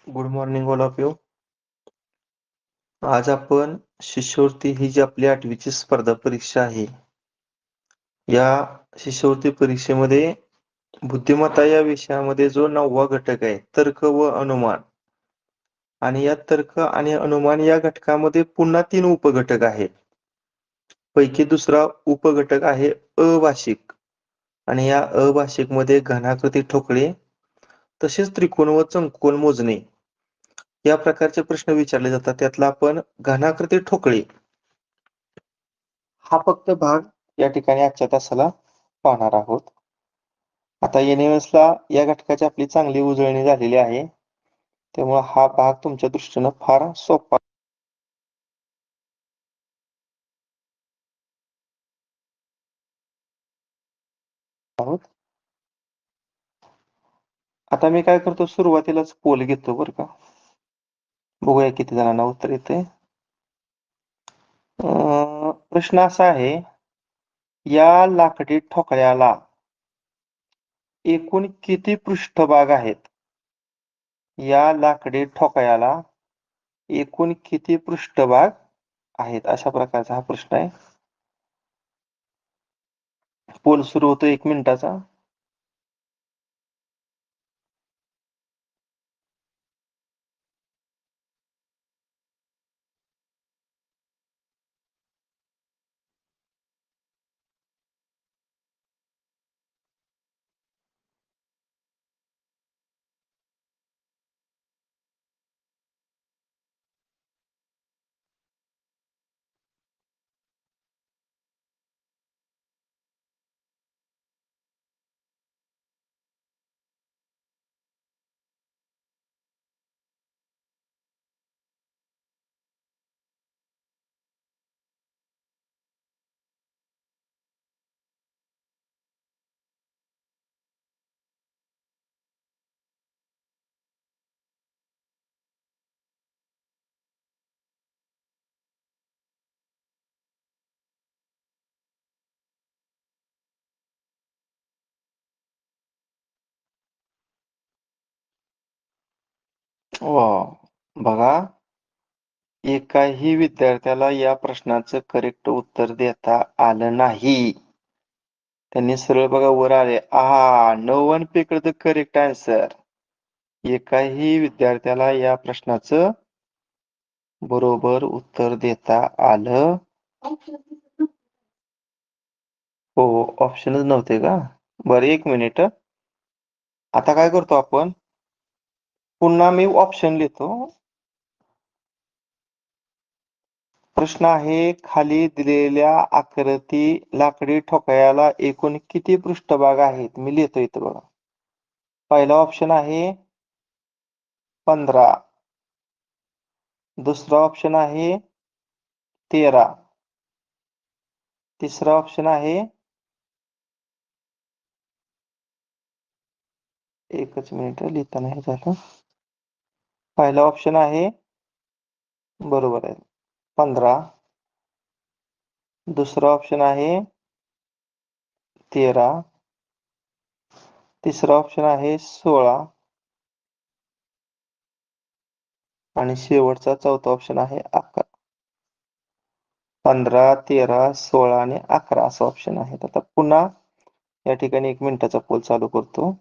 Good morning all of you. आज आपण शिष्यवृत्ती ही जी आपली 8वीची स्पर्धा परीक्षा आहे, या शिष्यवृत्ती परीक्षेमध्ये बुद्धिमत्ता या विषयामध्ये जो 9वा घटक आहे, तर्क व अनुमान. आणि या तर्क आणि अनुमान या घटकामध्ये पुन्हा 3 उपघटक आहेत. पैकी दुसरा उपघटक आहे अभाषिक. आणि या अभाषिकमध्ये घनाकृती ठोकळे, तसेच त्रिकोण व चौकोन मोजणे या प्रकारचे प्रश्न विचारले जातात. त्यातला आपण घनाकृती ठोकळे हा फक्त भाग या ठिकाणी आजच्या तासाला पाहणार आहोत. आता NAS-ला या घटकाची आपली चांगली उजळणी झालेली आहे, त्यामुळे हा भाग तुमच्या दृष्टीनं फार सोपा आहोत. आता मी काय करतो, सुरुवातीलाच पोल घेतो बरं का. बघूया किती जणांना उत्तर येते. प्रश्न असा आहे, या लाकडी ठोकळ्याला एकूण किती पृष्ठभाग आहेत? या लाकडी ठोकळ्याला एकूण किती पृष्ठभाग आहेत? अशा प्रकारचा हा प्रश्न आहे. पोल सुरू होतो 1 मिनिटाचा. बघा, एकाही विद्यार्थ्याला या प्रश्नाचं करेक्ट उत्तर देता आलं नाही. त्यांनी सरळ बघा वर आले, no one picked the correct answer. एकाही विद्यार्थ्याला या प्रश्नाचं बरोबर उत्तर देता आलं. हो, ऑप्शनच नव्हते का? बरं, 1 मिनिट. आता काय करतो आपण, पुन्हा मी ऑप्शन लिहितो. प्रश्न आहे, खाली दिलेल्या आकृती लाकडी ठोकळ्याला एकूण किती पृष्ठभाग आहेत? मी लिहितो इथं बघा. पहिला ऑप्शन आहे 15. दुसरा ऑप्शन आहे 13. तिसरा ऑप्शन आहे, एकच मिनिट लिहिताना हे झालं. पहिला ऑप्शन आहे, बरोबर आहे, 15. दुसरा ऑप्शन आहे 13. तिसरा ऑप्शन आहे 16. आणि शेवटचा चौथा ऑप्शन आहे 11. 15, 13, 16 आणि 11 असं ऑप्शन आहे. आता पुन्हा या ठिकाणी 1 मिनिटाचा पोल चालू करतो.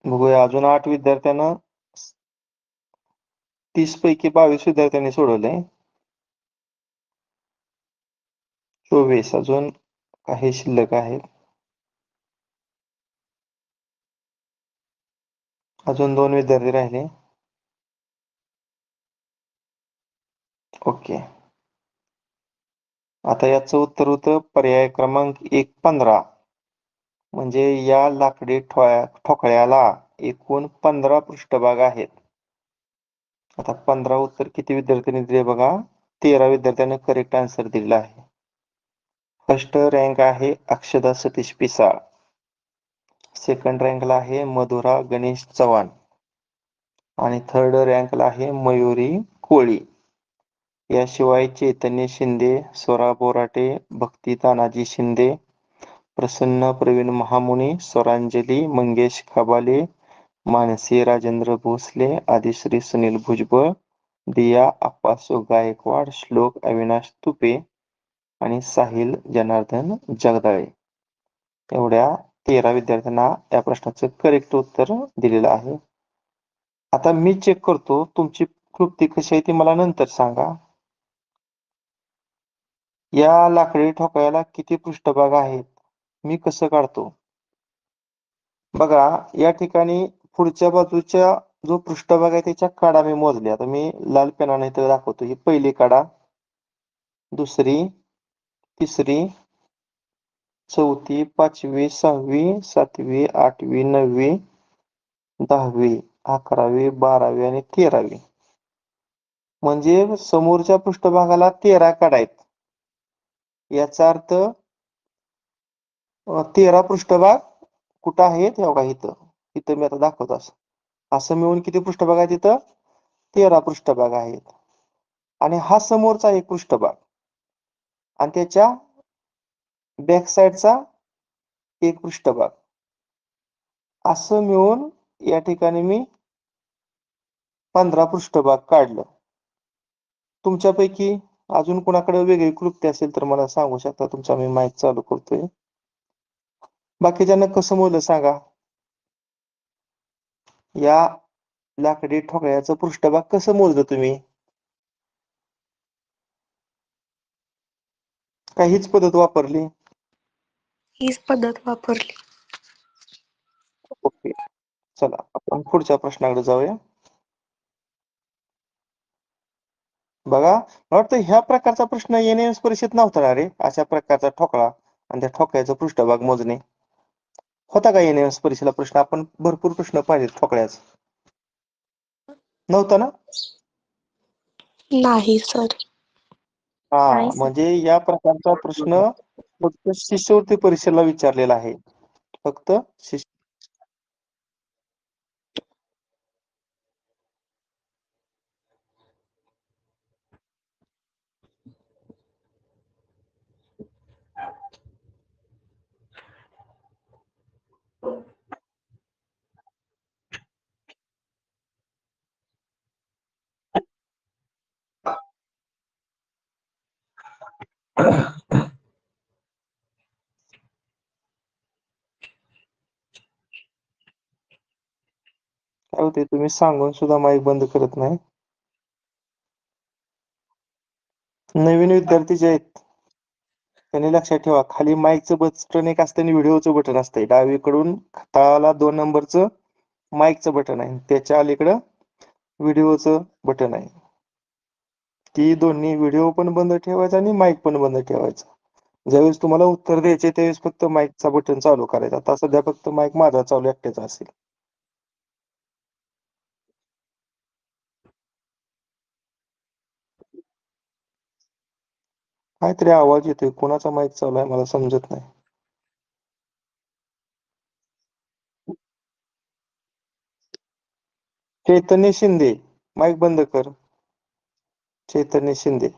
बघूया, अजून 8 विद्यार्थ्यांना 30 पैकी 22 विद्यार्थ्यांनी सोडवलंय. 24 अजून काही शिल्लक आहेत. अजून 2 विद्यार्थी राहिले. ओके. आता याचं उत्तर होतं पर्याय क्रमांक 1 15. म्हणजे या लाकडी ठोकळ्याला एकूण 15 पृष्ठभाग आहेत. आता 15 उत्तर किती विद्यार्थ्यांनी दिले बघा. 13 विद्यार्थ्यांनी करेक्ट आन्सर दिलेला आहे. फर्स्ट रँक आहे अक्षदा सतीश पिसाळ. सेकंड रँकला आहे मधुरा गणेश चव्हाण आणि थर्ड रँकला आहे मयुरी कोळी. याशिवाय चैतन्य शिंदे, स्वरा बोराटे, भक्ती तानाजी शिंदे, प्रसन्न प्रवीण महामुनी, स्वरांजली मंगेश खबाले, मानसी राजेंद्र भोसले, आदिश्री सुनील भुजबळ, दिया अप्पासू गायकवाड, श्लोक अविनाश तुपे आणि साहिल जनार्दन जगदाळे. एवढ्या 13 विद्यार्थ्यांना या प्रश्नाचं करेक्ट उत्तर दिलेलं आहे. आता मी चेक करतो तुमची कृती कशी आहे ती मला नंतर सांगा. या लाकडी ठोकळ्याला किती पृष्ठभाग आहेत मी कसं काढतो बघा. या ठिकाणी पुढच्या बाजूच्या जो पृष्ठभाग आहे त्याच्या काडा मी मोजले. आता मी लाल पेनाने इथे दाखवतो. ही पहिली काडा, दुसरी, तिसरी, चौथी, पाचवी, सहावी, सातवी, आठवी, नववी, 10वी, 11वी, 12वी आणि 13वी. म्हणजे समोरच्या पृष्ठभागाला 13 काडा आहेत. याचा अर्थ 13 पृष्ठभाग कुठं आहेत हे बघा. इथं मी आता दाखवतो. असं मिळून किती पृष्ठभाग आहेत इथं? 13 पृष्ठभाग आहेत. आणि हा समोरचा एक पृष्ठभाग आणि त्याच्या बॅक साइडचा एक पृष्ठभाग असं मिळून या ठिकाणी मी 15 पृष्ठभाग काढलं. तुमच्यापैकी अजून कोणाकडे वेगळी कृती असेल तर मला सांगू शकता. तुमचा मी माईक चालू करतोय. बाकीच्यांना कसं मोजलं सांगा. या लाकडी ठोकळ्याचं पृष्ठभाग कसं मोजलं तुम्ही? का हीच पद्धत वापरली? हीच पद्धत वापरली. ओके, चला आपण पुढच्या प्रश्नाकडे जाऊया. बघा, मला वाटतं ह्या प्रकारचा प्रश्न NAS परीक्षेत नव्हता ना रे. अशा प्रकारचा ठोकळा आणि त्या ठोकळ्याचा पृष्ठभाग मोजणे होता का NAS परीक्षेला प्रश्न? आपण भरपूर प्रश्न पाहिले ठोकळ्याच नव्हता ना. नाही सर. हा, म्हणजे या प्रकारचा प्रश्न फक्त शिष्यवृत्ती परीक्षेला विचारलेला आहे. फक्त काय होते, तुम्ही सांगून सुद्धा माईक बंद करत नाही. नवीन विद्यार्थी जे आहेत त्यांनी लक्षात ठेवा, खाली माईकचं बटन एक असतं आणि व्हिडिओचं बटन असतंय. डावीकडून तळाला 2 नंबरचं माईकचं बटन आहे, त्याच्या अलीकडं व्हिडिओचं बटन आहे. ती दोन्ही व्हिडिओ पण बंद ठेवायचा आणि माईक पण बंद ठेवायचा. ज्यावेळेस तुम्हाला उत्तर द्यायचे त्यावेळेस फक्त माईकचा बटन चालू करायचा. आता सध्या फक्त माईक माझा चालू एकट्याचा असेल. काहीतरी आवाज येतोय, कोणाचा माईक चालू आहे मला समजत नाही. चैतन्य शिंदे, माईक बंद कर. चैतन्य शिंदे.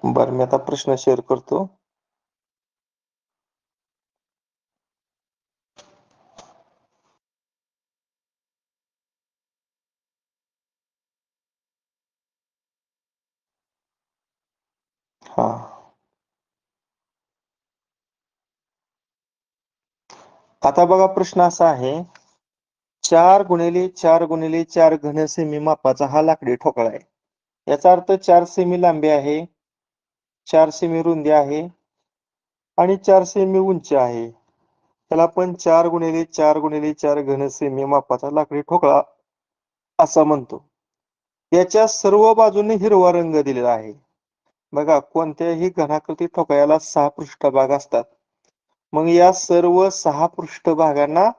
बरं, मी आता प्रश्न शेअर करतो. हा, आता बघा प्रश्न असा आहे. 4 गुणिले 4 गुणिले 4 घन सेमी मापाचा हा लाकडी ठोकळा आहे. याचा अर्थ 4 सेमी लांबी आहे, 4 सेमी रुंदी आहे आणि 4 सेमी उंची आहे. त्याला आपण 4x4x4 घन सेमी मापाचा लाकडी ठोकळा असा म्हणतो. याच्या सर्व बाजूने हिरवा रंग दिलेला आहे. बघा, कोणत्याही घनाकृती ठोकळ्याला 6 पृष्ठभाग असतात. मग या सर्व 6 पृष्ठभागांना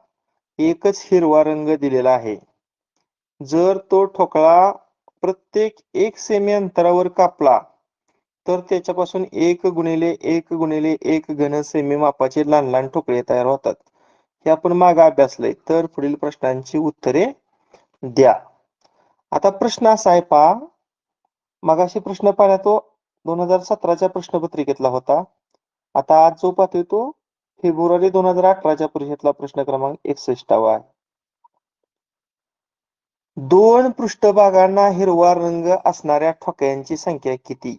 एकच हिरवा रंग दिलेला आहे. जर तो ठोकळा प्रत्येक 1 सेमी अंतरावर कापला तर त्याच्यापासून 1x1x1 घन सेमी मापाचे लहान लहान ठोकळे तयार होतात. हे आपण मागे अभ्यासलंय. तर पुढील प्रश्नांची उत्तरे द्या. आता प्रश्न असा आहे, पहा. मगाशी प्रश्न पाहिला तो 2017च्या प्रश्नपत्रिकेतला होता. आता आज जो पाहतोय तो फेब्रुवारी 2018च्या परीक्षेतला प्रश्न क्रमांक 61 आहे. 2 पृष्ठभागांना हिरवा रंग असणाऱ्या ठोकळ्यांची संख्या किती?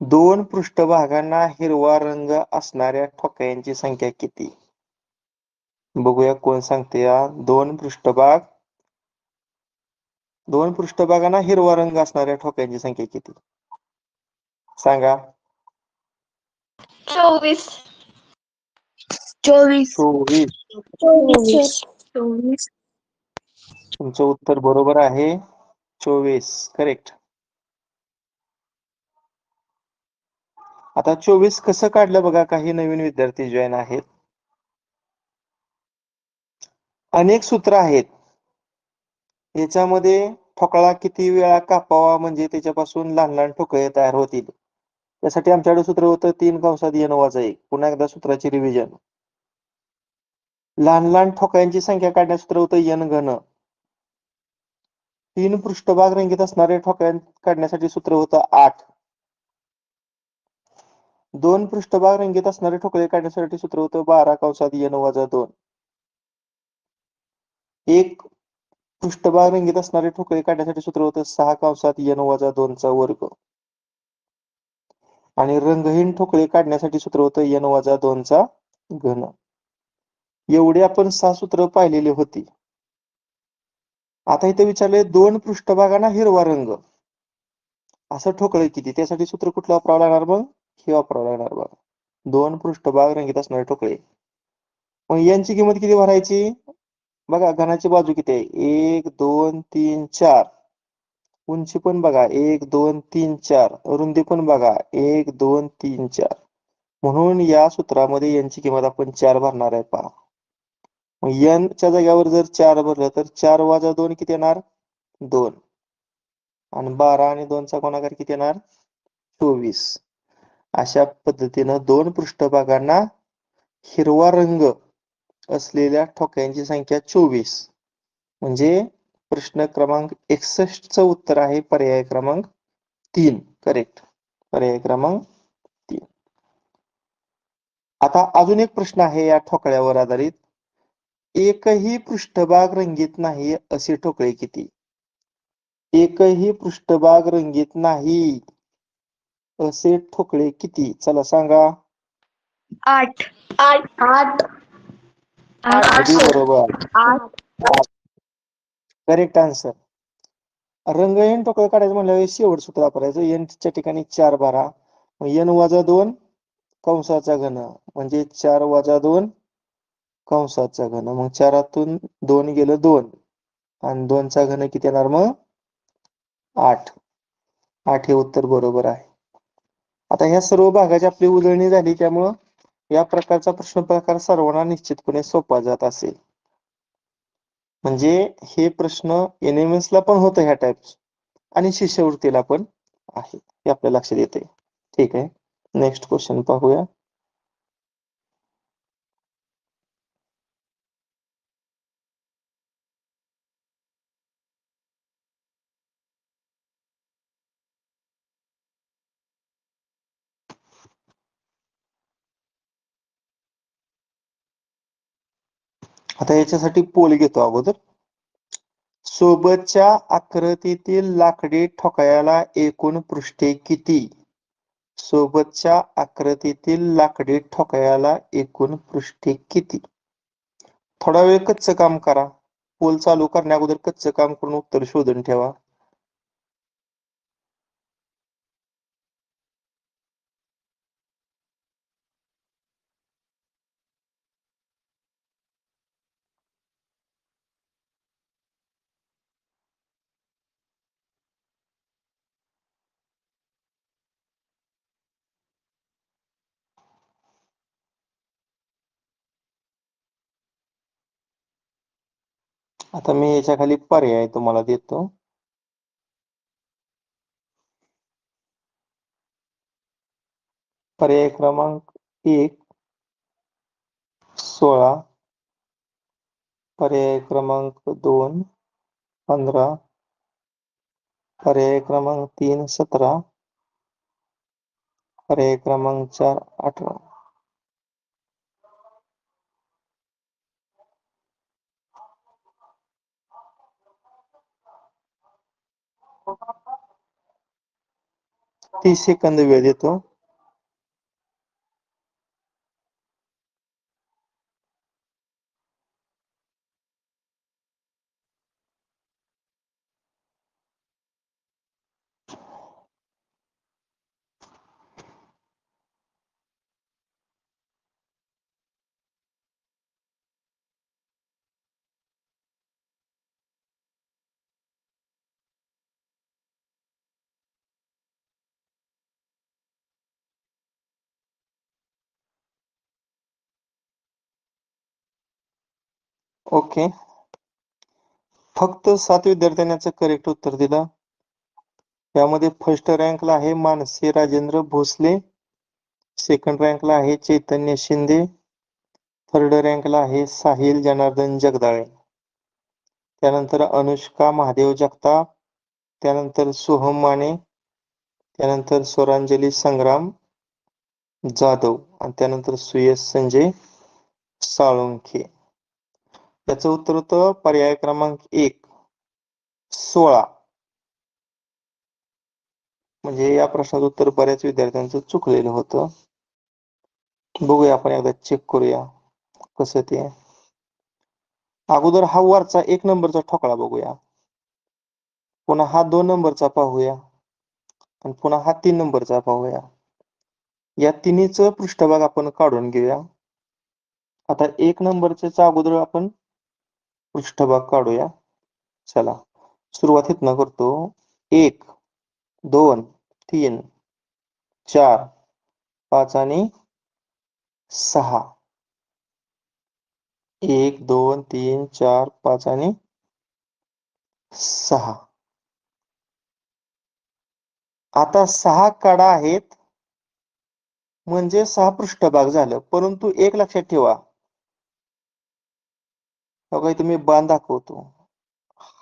2 पृष्ठभागांना हिरवा रंग असणाऱ्या ठोकळ्यांची संख्या किती? बघूया कोण सांगते. 2 पृष्ठभागांना हिरवा रंग असणाऱ्या ठोकळ्यांची संख्या किती? सांगा. 24. 24. 24. 24. तुमचं उत्तर बरोबर आहे. 24 करेक्ट. आता 24 कसं काढलं बघा. काही नवीन विद्यार्थी जॉईन आहेत. अनेक सूत्र आहेत. याच्यामध्ये ठोकळा किती वेळा कापावा म्हणजे त्याच्यापासून लहान लहान ठोकळे तयार होतील. त्यासाठी आमच्याकडे सूत्र होतं 3 × n - 1. पुन्हा एकदा सूत्राची रिव्हिजन. लहान लहान ठोकळ्यांची संख्या काढण्याचं सूत्र होतं n घन. 3 पृष्ठभाग रंगीत असणारे ठोकळे काढण्यासाठी सूत्र होतं 8. 2 पृष्ठभाग रंगीत असणारे ठोकळे काढण्यासाठी सूत्र होतं 12 × n - 2. 1 पृष्ठभाग रंगीत असणारे ठोकळे काढण्यासाठी सूत्र होतं 6 × n - 2 आणि रंगहीन ठोकळे काढण्यासाठी सूत्र होतं n-2 घन. एवढे आपण 6 सूत्र पाहिलेली होती. आता इथे विचारले 2 पृष्ठभागांना हिरवा रंग असं ठोकळे किती? त्यासाठी सूत्र कुठलं वापरावं लागणार? मग हे वापरावं लागणार बघा. 2 पृष्ठभाग रंगीत असणारे ठोकळे. मग यांची किंमत किती भरायची? बघा, घनाची बाजू किती आहे? 1 2 3 4. उंची पण बघा 1 2 3 4. रुंदी पण बघा 1 2 3 4. म्हणून या सूत्रामध्ये यांची किंमत आपण 4 भरणार आहे. पहा, मग n च्या जागेवर जर 4 भरलं तर 4 - 2 किती येणार? 2. आणि 12 आणि 2 चा गुणाकार किती येणार? 24. अशा पद्धतीनं 2 पृष्ठभागांना हिरवा रंग असलेल्या ठोकळ्यांची संख्या 24. म्हणजे प्रश्न क्रमांक 61चं उत्तर आहे पर्याय क्रमांक 3 करेक्ट. पर्याय क्रमांक 3. आता अजून एक प्रश्न आहे या ठोकळ्यावर आधारित. एकही पृष्ठभाग रंगीत नाही असे ठोकळे किती? एकही पृष्ठभाग रंगीत नाही असे ठोकळे किती? चला सांगा. 8. 8. अगदी बरोबर. 8. Correct answer. रंगहीन ठोकळे काढायचं म्हणल्यावर शेवट सूत्र वापरायचं. n च्या ठिकाणी 4 भरा. n-2 कंसाचा घन म्हणजे 4 - 2 कंसाचा घन. मग 4तून 2 गेलं 2 आणि 2 चा घन किती येणार? मग 8. 8 हे उत्तर बरोबर आहे. आता ह्या सर्व भागाची आपली उजळणी झाली, त्यामुळं या प्रकारचा प्रश्न प्रकार सर्वांना निश्चितपणे सोपा जात असेल. म्हणजे हे प्रश्न NMS ला पण होतं ह्या टाइप्स आणि शिष्यवृत्तीला पण आहे, हे आपल्या लक्षात येते. ठीक आहे, नेक्स्ट क्वेश्चन पाहूया. आता याच्यासाठी पोल घेतो अगोदर. सोबतच्या आकृतीतील लाकडी ठोकळ्याला एकूण पृष्ठे किती? सोबतच्या आकृतीतील लाकडी ठोकळ्याला एकूण पृष्ठे किती? थोडा वेळ कच्चं काम करा. पोल चालू करण्या अगोदर कच्चं काम करून उत्तर शोधून ठेवा. आता मी याच्या खाली पर्याय तुम्हाला देतो. पर्याय क्रमांक 1 16, पर्याय क्रमांक 2 15, पर्याय क्रमांक 3 17, पर्याय क्रमांक 4 18. तीस सेकंद वेळ देतो. ओके, फक्त 7 विद्यार्थ्यांचं करेक्ट उत्तर दिलं. यामध्ये फर्स्ट रँकला आहे मानसी राजेंद्र भोसले, सेकंड रँकला आहे चैतन्य शिंदे, थर्ड रँकला आहे साहिल जनार्दन जगदाळे, त्यानंतर अनुष्का महादेव जगताप, त्यानंतर सोहम माने, त्यानंतर स्वरांजली संग्राम जाधव आणि त्यानंतर सुयश संजय साळुंखे. याचं उत्तर होतं पर्याय क्रमांक 1 16. म्हणजे या प्रश्नाचं उत्तर बऱ्याच विद्यार्थ्यांचं चुकलेलं होतं. बघूया आपण एकदा चेक करूया कसं ते. अगोदर हा वरचा 1 नंबरचा ठोकळा बघूया, पुन्हा हा 2 नंबरचा पाहूया आणि पुन्हा हा 3 नंबरचा पाहूया. या तिन्हीचं पृष्ठभाग आपण काढून घेऊया. आता 1 नंबरच्या अगोदर आपण पृष्ठभाग काढूया. चला सुरुवात इथनं करतो. 1 2 3 4 5 आणि 6. 1 2 3 4 5 आणि 6. आता 6 कडा आहेत म्हणजे 6 पृष्ठभाग झालं. परंतु एक लक्षात ठेवा, बघा इथे मी बाण दाखवतो.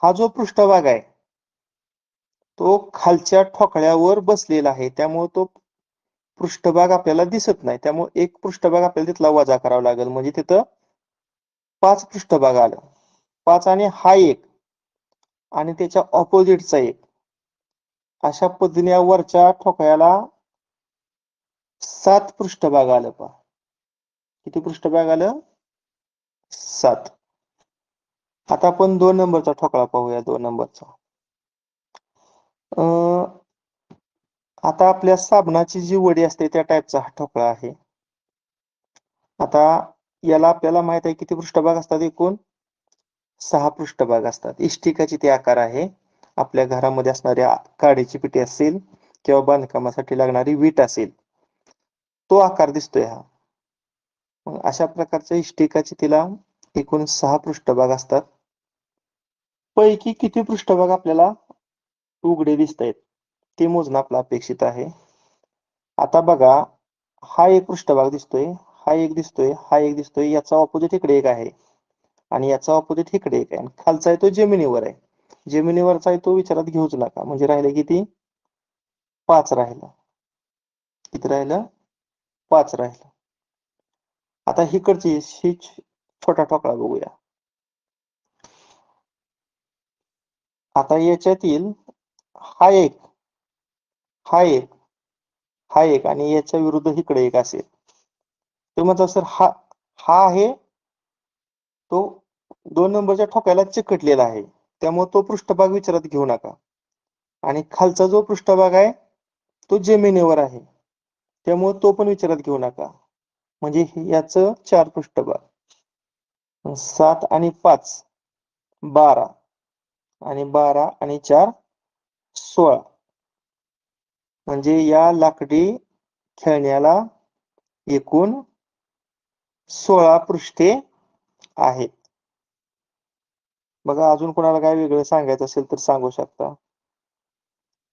हा जो पृष्ठभाग आहे तो खालच्या ठोकळ्यावर बसलेला आहे, त्यामुळे तो पृष्ठभाग आपल्याला दिसत नाही. त्यामुळे एक पृष्ठभाग आपल्याला तिथला वजा करावा लागेल, म्हणजे तिथं 5 पृष्ठभाग आलं. 5 आणि हा 1 आणि त्याच्या ऑपोजिटचा 1, अशा पद्धतीने वरच्या ठोकळ्याला 7 पृष्ठभाग आलं. पहा किती पृष्ठभाग आलं? 7. आता आपण 2 नंबरचा ठोकळा पाहूया. 2 नंबरचा आता आपल्या साबणाची जी वडी असते त्या टाईपचा हा ठोकळा आहे. आता याला आपल्याला माहित आहे किती पृष्ठभाग असतात? एकूण 6 पृष्ठभाग असतात. इष्टिकाची ते आकार आहे. आपल्या घरामध्ये असणाऱ्या काडीची पिटी असेल किंवा बांधकामासाठी लागणारी वीट असेल, तो आकार दिसतोय हा. मग अशा प्रकारच्या इष्टिकाची तिला एकूण 6 पृष्ठभाग असतात. पैकी किती पृष्ठभाग आपल्याला उघडे दिसत आहेत ते मोजणं आपलं अपेक्षित आहे. आता बघा, हा एक पृष्ठभाग दिसतोय, हा एक दिसतोय, हा एक दिसतोय, याचा ऑपोजिट इकडे एक आहे आणि याचा ऑपोजिट इकडे एक आहे. खालचा आहे तो जमिनीवर आहे. जमिनीवरचा आहे तो विचारात घेऊच नका. म्हणजे राहिले किती? 5 राहिलं. किती राहिलं? 5 राहिलं. आता हिकडची ही छोटा ठोकळा बघूया. आता याच्यातील हा एक, हा एक, हा एक आणि याच्या विरुद्ध इकडे एक असेल. तर मग सर हा आहे तो 2 नंबरच्या ठोक्याला चिकटलेला आहे, त्यामुळे तो पृष्ठभाग विचारात घेऊ नका. आणि खालचा जो पृष्ठभाग आहे तो जमिनीवर आहे, त्यामुळे तो पण विचारात घेऊ नका. म्हणजे याचं 4 पृष्ठभाग. 7 आणि 5 12 आणि 12 आणि 4 16. म्हणजे या लाकडी खेळण्याला एकूण 16 पृष्ठे आहेत. बघा अजून कोणाला काय वेगळं सांगायचं असेल तर सांगू शकता.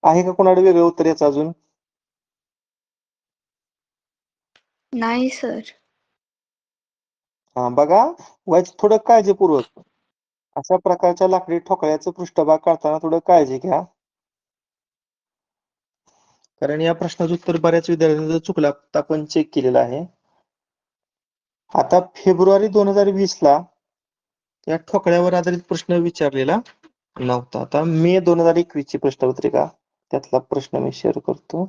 आहे का कोणाला वेगळं उत्तर याचं अजून? नाही सर. हा बघा, वाईच थोडं काळजीपूर्वक अशा प्रकारच्या लाकडी ठोकळ्याचं पृष्ठभाग काढताना थोडं काळजी घ्या. कारण या प्रश्नाचं उत्तर बऱ्याच विद्यार्थ्यांचं चुकलं आपण चेक केलेलं आहे. आता फेब्रुवारी 2020 ला या ठोकळ्यावर आधारित प्रश्न विचारलेला नव्हता. आता मे 2021 ची प्रश्नपत्रिका त्यातला प्रश्न मी शेअर करतो.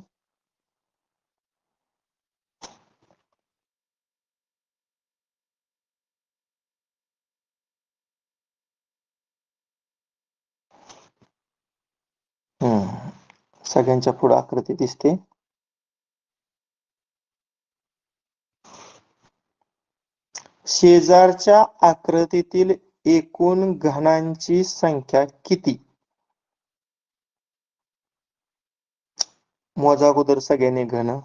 सगळ्यांच्या पुढे आकृती दिसते. शेजारच्या आकृतीतील एकूण घणांची संख्या किती? मोजा अगोदर सगळ्यांनी घन.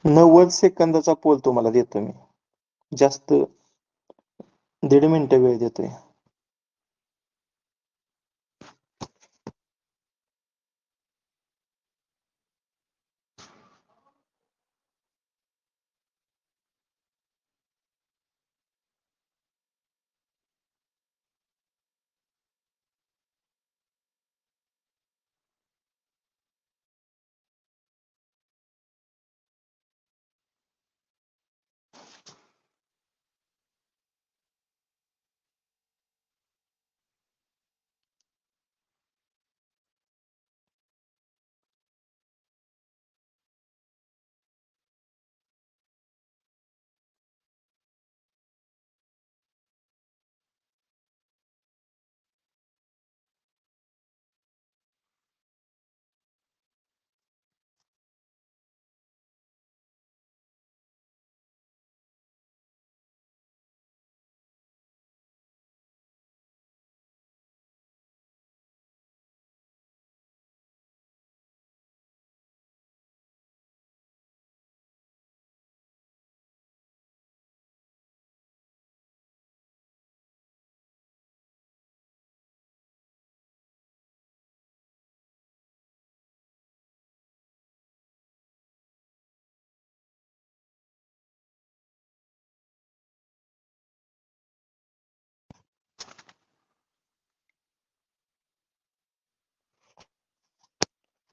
नव्वद सेकंदाचा पोल तुम्हाला देतो मी. जास्त 1.5 मिनिटं वेळ देतोय.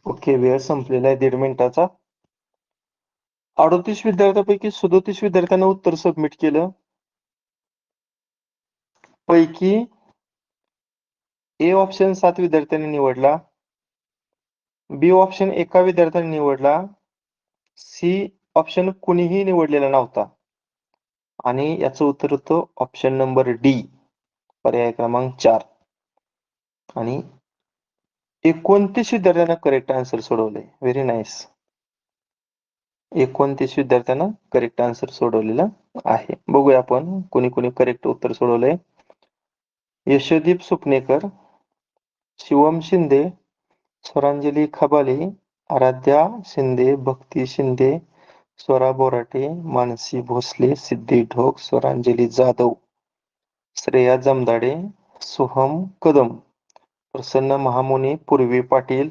ओके, वेळ संपलेला आहे 1.5 मिनिटाचा. 38 विद्यार्थ्यांपैकी 37 विद्यार्थ्यांना उत्तर सबमिट केलं. पैकी ए ऑप्शन 7 विद्यार्थ्यांनी निवडला, बी ऑप्शन एका विद्यार्थ्याने निवडला, सी ऑप्शन कुणीही निवडलेला नव्हता आणि याचं उत्तर होतं ऑप्शन नंबर डी, पर्याय क्रमांक 4. आणि 29 विद्यार्थ्यांना करेक्ट आन्सर सोडवले. Very nice. 29 विद्यार्थ्यांना करेक्ट आन्सर सोडवलेला आहे. बघूया आपण कोणी कोणी करेक्ट उत्तर सोडवलंय. यशदीप सुपनेकर, शिवम शिंदे, स्वरांजली खबाले, आराध्या शिंदे, भक्ती शिंदे, स्वरा बोराटे, मानसी भोसले, सिद्धी ढोक, स्वरांजली जाधव, श्रेया जमदाडे, सोहम कदम, प्रसन्न महामुनी, पूर्वी पाटील,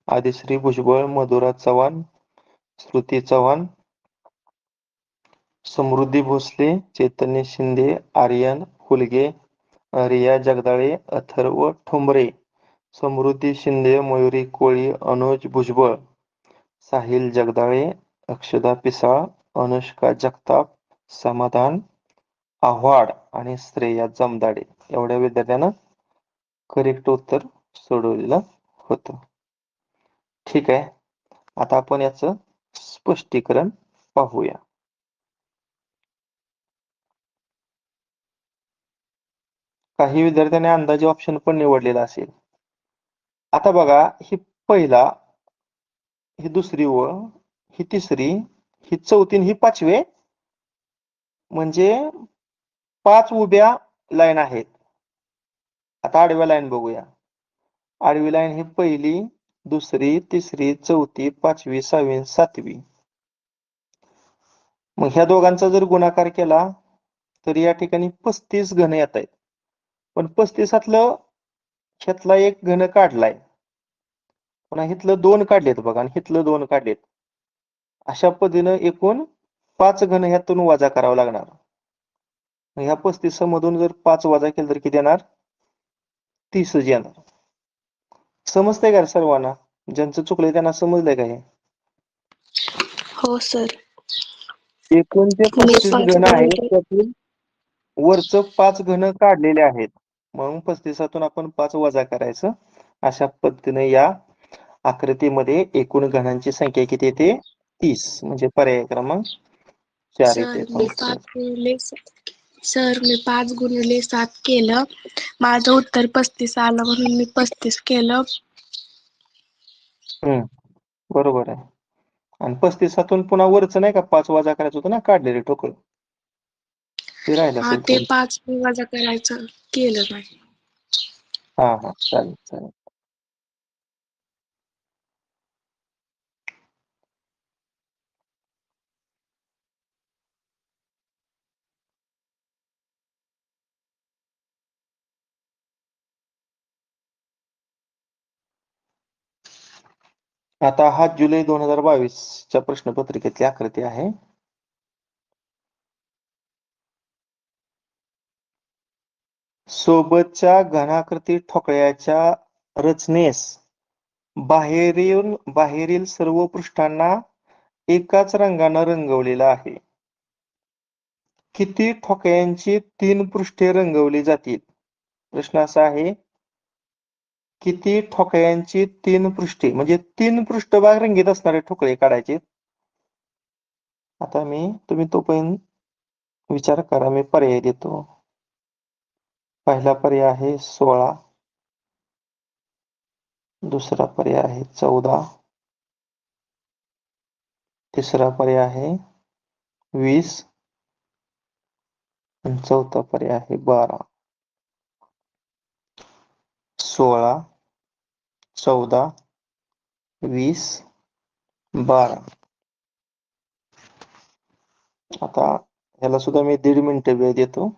आदिश्री भुजबळ, मधुरा चव्हाण, श्रुती चव्हाण, समृद्धी भोसले, चैतन्य शिंदे, आर्यन हुलगे, रिया जगदाळे, अथर्व ठोंबरे, समृद्धी शिंदे, मयुरी कोळी, अनुज भुजबळ, साहिल जगदाळे, अक्षदा पिसाळ, अनुष्का जगताप, समाधान आव्हाड आणि श्रेया जमदाडे एवढ्या विद्यार्थ्यांना करेक्ट उत्तर सोडवलेलं होतं. ठीक आहे, आता आपण याचं स्पष्टीकरण पाहूया. काही विद्यार्थ्यांनी अंदाजे ऑप्शन पण निवडलेला असेल. आता बघा, ही पहिला, ही दुसरी ओळ, ही तिसरी, ही चौथी आणि ही पाचवी आहे. म्हणजे 5 उभ्या लाईन आहेत. आता आडव्या लाईन बघूया. आडवी लाईन ही पहिली, दुसरी, तिसरी, चौथी, पाचवी, सहावी आणि सातवी. मग ह्या दोघांचा जर गुणाकार केला तर या ठिकाणी 35 घन येत आहेत. पण 35तलं ह्यातला एक घन काढलाय, पुन्हा हिथलं 2 काढलेत बघा आणि हिथलं 2 काढलेत. अशा पद्धतीनं एकूण 5 घन ह्यातून वजा करावं लागणार. मग ह्या 35 मधून जर 5 वजा केलं तर किती येणार? 30 येणार. समजतंय का सर्वांना? ज्यांचं चुकलंय त्यांना समजलंय का हे? हो सर. एकूण जे मी 35 पाच घन आहेत गुणिले त्यातून वरचं 5 घन काढलेले आहेत. म्हणून 35तून आपण 5 वजा करायचं. अशा पद्धतीने या आकृतीमध्ये एकूण घनांची संख्या किती येते? 30. म्हणजे पर्याय क्रमांक 4 सर येते. मी 5 गुणिले 7 केलं. माझं उत्तर 35 आलं म्हणून मी 35 केलं. बरोबर आहे. आणि 35तून पुन्हा वरचं नाही का 5 वजा करायचं होतं ना, काढलेले ठोकळ ते राहिलं हा, असेल ते थोडं. 5 मी वजा करायचं केलं नाही. हा, चालेल चालेल. आता हा जुलै 2022च्या प्रश्नपत्रिकेतली आकृती आहे. सोबतच्या घनाकृती ठोकळ्याच्या रचनेस बाहेरील सर्व पृष्ठांना एकाच रंगानं रंगवलेलं आहे. किती ठोकळ्यांची 3 पृष्ठे रंगवली जातील? प्रश्न असा आहे, किती ठोकळ्यांची 3 पृष्ठे म्हणजे 3 पृष्ठभाग रंगीत असणारे ठोकळे काढायचे. आता तुम्ही तोपर्यंत विचार करा, मी पर्याय देतो. पहिला पर्याय आहे 16, दुसरा पर्याय आहे 14, तिसरा पर्याय आहे 20 आणि चौथा पर्याय आहे 12. 16, 14, 20, 12. आता ह्याला सुद्धा मी 1.5 मिनिट वेळ देतो.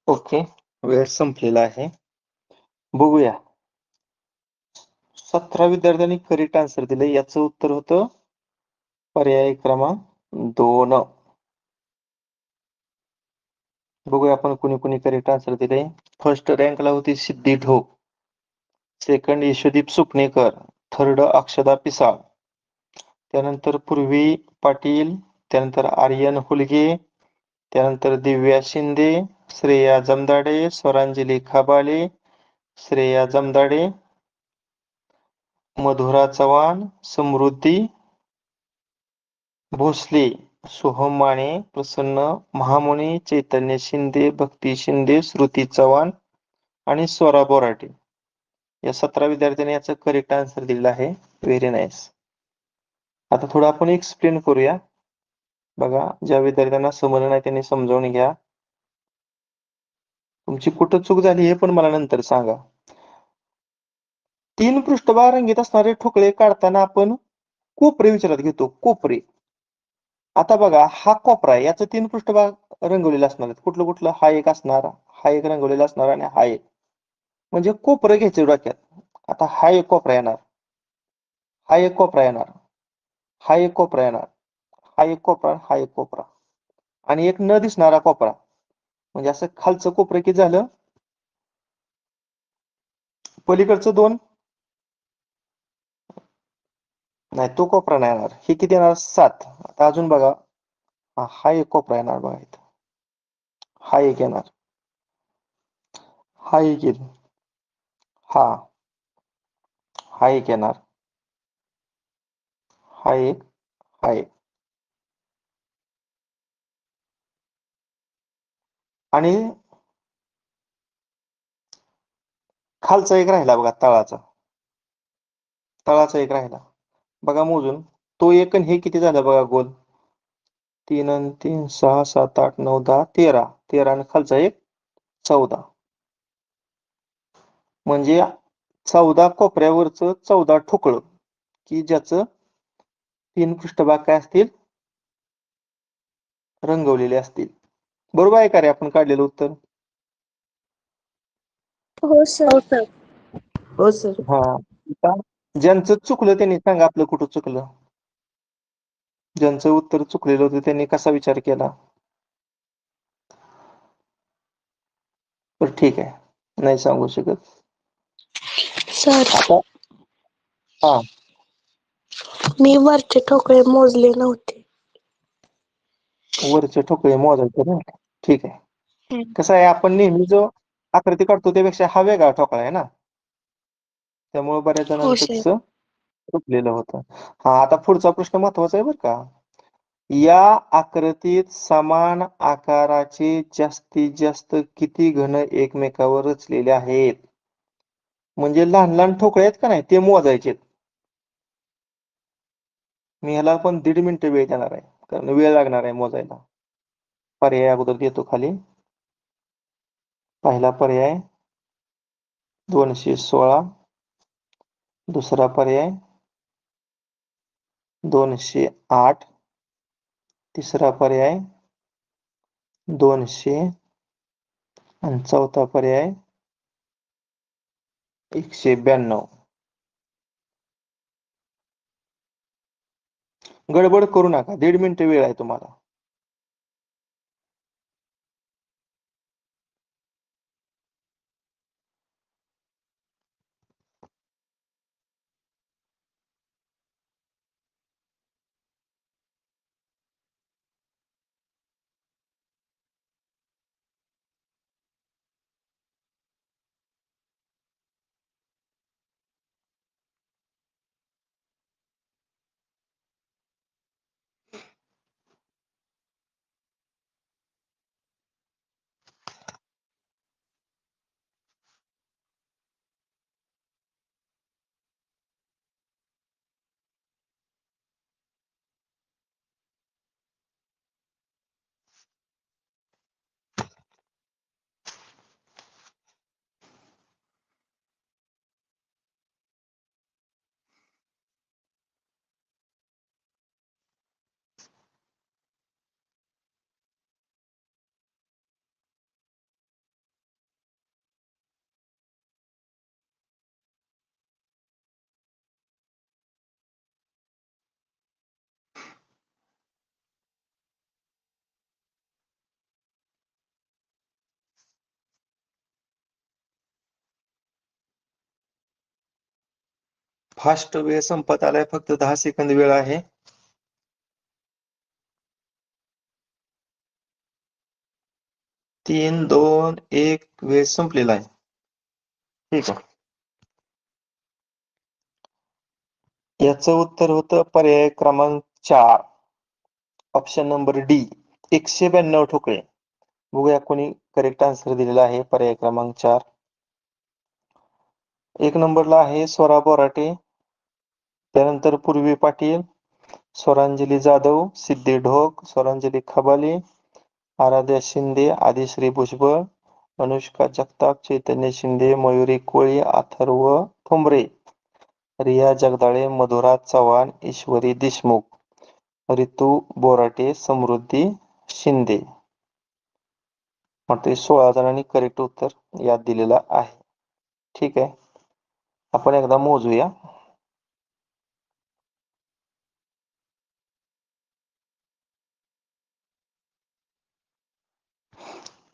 ओके, वेळ संपलेला आहे. बघूया. 17 विद्यार्थ्यांनी करेक्ट आन्सर दिले. याचं उत्तर होतं पर्याय क्रमांक 2. बघूया आपण कुणी कुणी करेक्ट आन्सर दिले. फर्स्ट रँकला होती सिद्धी ढोक, सेकंड यशोदीप सुपणेकर, थर्ड अक्षदा पिसाळ, त्यानंतर पूर्वी पाटील, त्यानंतर आर्यन हुलगे, त्यानंतर दिव्या शिंदे, श्रेया जमदाडे, स्वरांजली खाबाले, श्रेया जमदाडे, मधुरा चव्हाण, समृद्धी भोसले, सोहम माने, प्रसन्न महामुनी, चैतन्य शिंदे, भक्ती शिंदे, श्रुती चव्हाण आणि स्वरा बोराटे या 17 विद्यार्थ्यांनी याचं करेक्ट आन्सर दिलेला आहे. Very nice. आता थोडं आपण एक्सप्लेन करूया. बघा, ज्या विद्यार्थ्यांना समजलं नाही त्यांनी समजावून घ्या. तुमची कुठं चूक झाली हे पण मला नंतर सांगा. 3 पृष्ठभाग रंगीत असणारे ठोकळे काढताना आपण कोपरे विचारात घेतो. कोपरे. आता बघा, हा कोपरा आहे, याचं 3 पृष्ठभाग रंगवलेले असणार आहेत. कुठलं कुठलं? हा एक असणार, हा एक रंगवलेला असणार आणि हा एक. म्हणजे कोपरं घ्यायचं डोक्यात. आता हा एक कोपरा येणार, हा एक कोपरा येणार, हा एक कोपरा येणार, हा एक कोपरा, हा एक कोपरा आणि एक न दिसणारा कोपरा. म्हणजे असं खालचं कोपरं किती झालं? पलीकडचं 2. नाही, तो कोपरा नाही येणार. हे किती येणार? 7. आता अजून बघा, हा एक कोपरा येणार बघा इथं. हा एक येणार, हा एक येईल, हा एक येणार, हा एक, हा एक आणि खालचा एक राहिला बघा, तळाचा. तळाचा एक राहिला. बघा मोजून, तो एक आणि हे किती झालं बघा गोल? 3 आणि 3 6 7 8 9 10 13. 13 आणि खालचा एक 14. म्हणजे 14 कोपऱ्यावरचं 14 ठोकळं की ज्याचं 3 पृष्ठभाग काय असतील? रंगवलेले असतील. बरोबर आहे का रे आपण काढलेलं उत्तर? हो सर. हो सर. हा. आता ज्यांचं चुकलं त्यांनी सांगा आपलं कुठं चुकलं. ज्यांचं उत्तर चुकलेलं होतं त्यांनी कसा विचार केला? तर ठीक आहे, नाही सांगू शकत. सर, आता हा, मी वरचे ठोकळे मोजले नव्हते. वरचे ठोकळे मोजायचे ना. ठीक आहे. हम्म. कसं आहे, आपण नेहमी जो आकृती काढतो त्यापेक्षा हा वेगळा ठोकळा आहे ना, त्यामुळे बऱ्याच हो जणांचं सर. कसं चुकलेलं होतं. हा, आता पुढचा प्रश्न महत्वाचा आहे बरं का. या आकृतीत समान आकाराचे जास्तीत जास्त किती घन एकमेकावर रचलेले आहेत? म्हणजे लहान लहान ठोकळे आहेत का नाही ते मोजायचे. मी ह्याला पण 1.5 मिनिटं वेळ देणार आहे, कारण वेळ लागणार आहे मोजायला. पर्याय अगोदर देतो खाली. पहिला पर्याय 216, दुसरा पर्याय 208, तिसरा पर्याय 200 आणि चौथा पर्याय 192. गडबड करू नका, 1.5 मिनिटं वेळ आहे तुम्हाला. फास्ट वेळ संपत आलाय, फक्त 10 सेकंद वेळ आहे. तीन, दोन, एक, वेळ संपलेला आहे. ठीक आहे. याचं उत्तर होतं पर्याय क्रमांक 4, ऑप्शन नंबर डी, 192 ठोकळे. बघूया कोणी करेक्ट आन्सर दिलेला आहे. पर्याय क्रमांक 4. 1 नंबरला आहे स्वरा बोराटे, त्यानंतर पूर्वी पाटील, स्वरांजली जाधव, सिद्धी ढोक, स्वरांजली खबाले, आराध्या शिंदे, आदिश्री भुजबळ, अनुष्का जगताप, चैतन्य शिंदे, मयुरी कोळी, अथर्व ठोंबरे, रिया जगदाळे, मधुरा चव्हाण, ईश्वरी देशमुख, रितू बोराटे, समृद्धी शिंदे. म्हणजे 16 जणांनी करेक्ट उत्तर यात दिलेलं आहे. ठीक आहे, आपण एकदा मोजूया.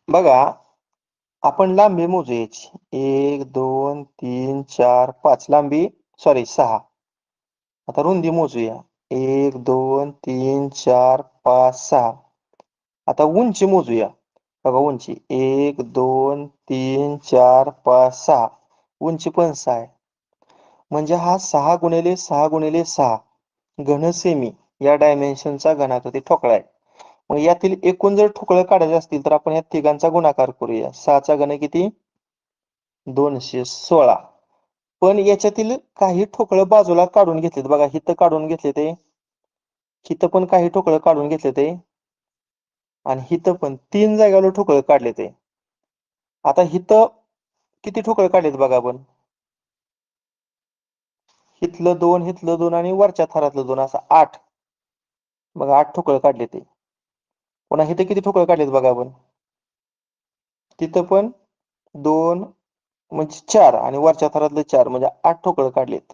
बघा, आपण लांबी मोजूयाची. 1 2 3 4 5 लांबी, सॉरी 6. आता रुंदी मोजूया. 1 2 3 4 5 6. आता उंची मोजूया. बघा उंची 1 2 3 4 5 6. उंची पण 6 आहे. म्हणजे हा 6 गुणिले 6 गुणिले 6 घन सेमी या डायमेन्शनचा घनाकृती ठोकळा आहे. मग यातील एकूण जर ठोकळं काढायचे असतील तर आपण या तिघांचा गुणाकार करूया. 6चा घन किती? 216. पण याच्यातील काही ठोकळं बाजूला काढून घेतलेत. बघा हिथं काढून घेतले ते, हिथं पण काही ठोकळं काढून घेतले ते, आणि हिथं पण 3 जागेवर ठोकळं काढले ते. आता हिथं किती ठोकळं काढलेत बघा आपण. हिथलं 2, हिथलं 2 आणि वरच्या थरातलं 2, असं 8. बघा 8 ठोकळं काढले ते. पुन्हा इथे किती ठोकळे काढलेत बघा आपण. तिथं पण 2 म्हणजे 4 आणि वरच्या थरातले 4 म्हणजे 8 ठोकळे काढलेत.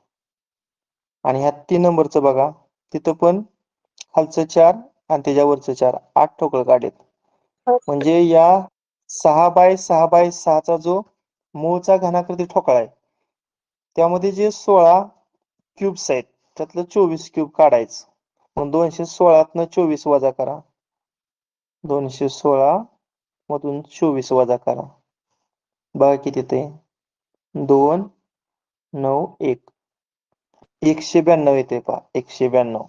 आणि ह्या 3 नंबरचं बघा, तिथं पण खालचं 4 आणि त्याच्यावरचं 4, 8 ठोकळे काढलेत. म्हणजे या 6 बाय 6 बाय 6चा जो मूळचा घनाकृती ठोकळा आहे, त्यामध्ये जे 16 क्यूब्स आहेत त्यातलं 24 क्यूब काढायचं. मग 216 24 वजा करा. 216 मधून 24 वजा करा. बघा किती ते 2 9 1 192 येते पहा. 192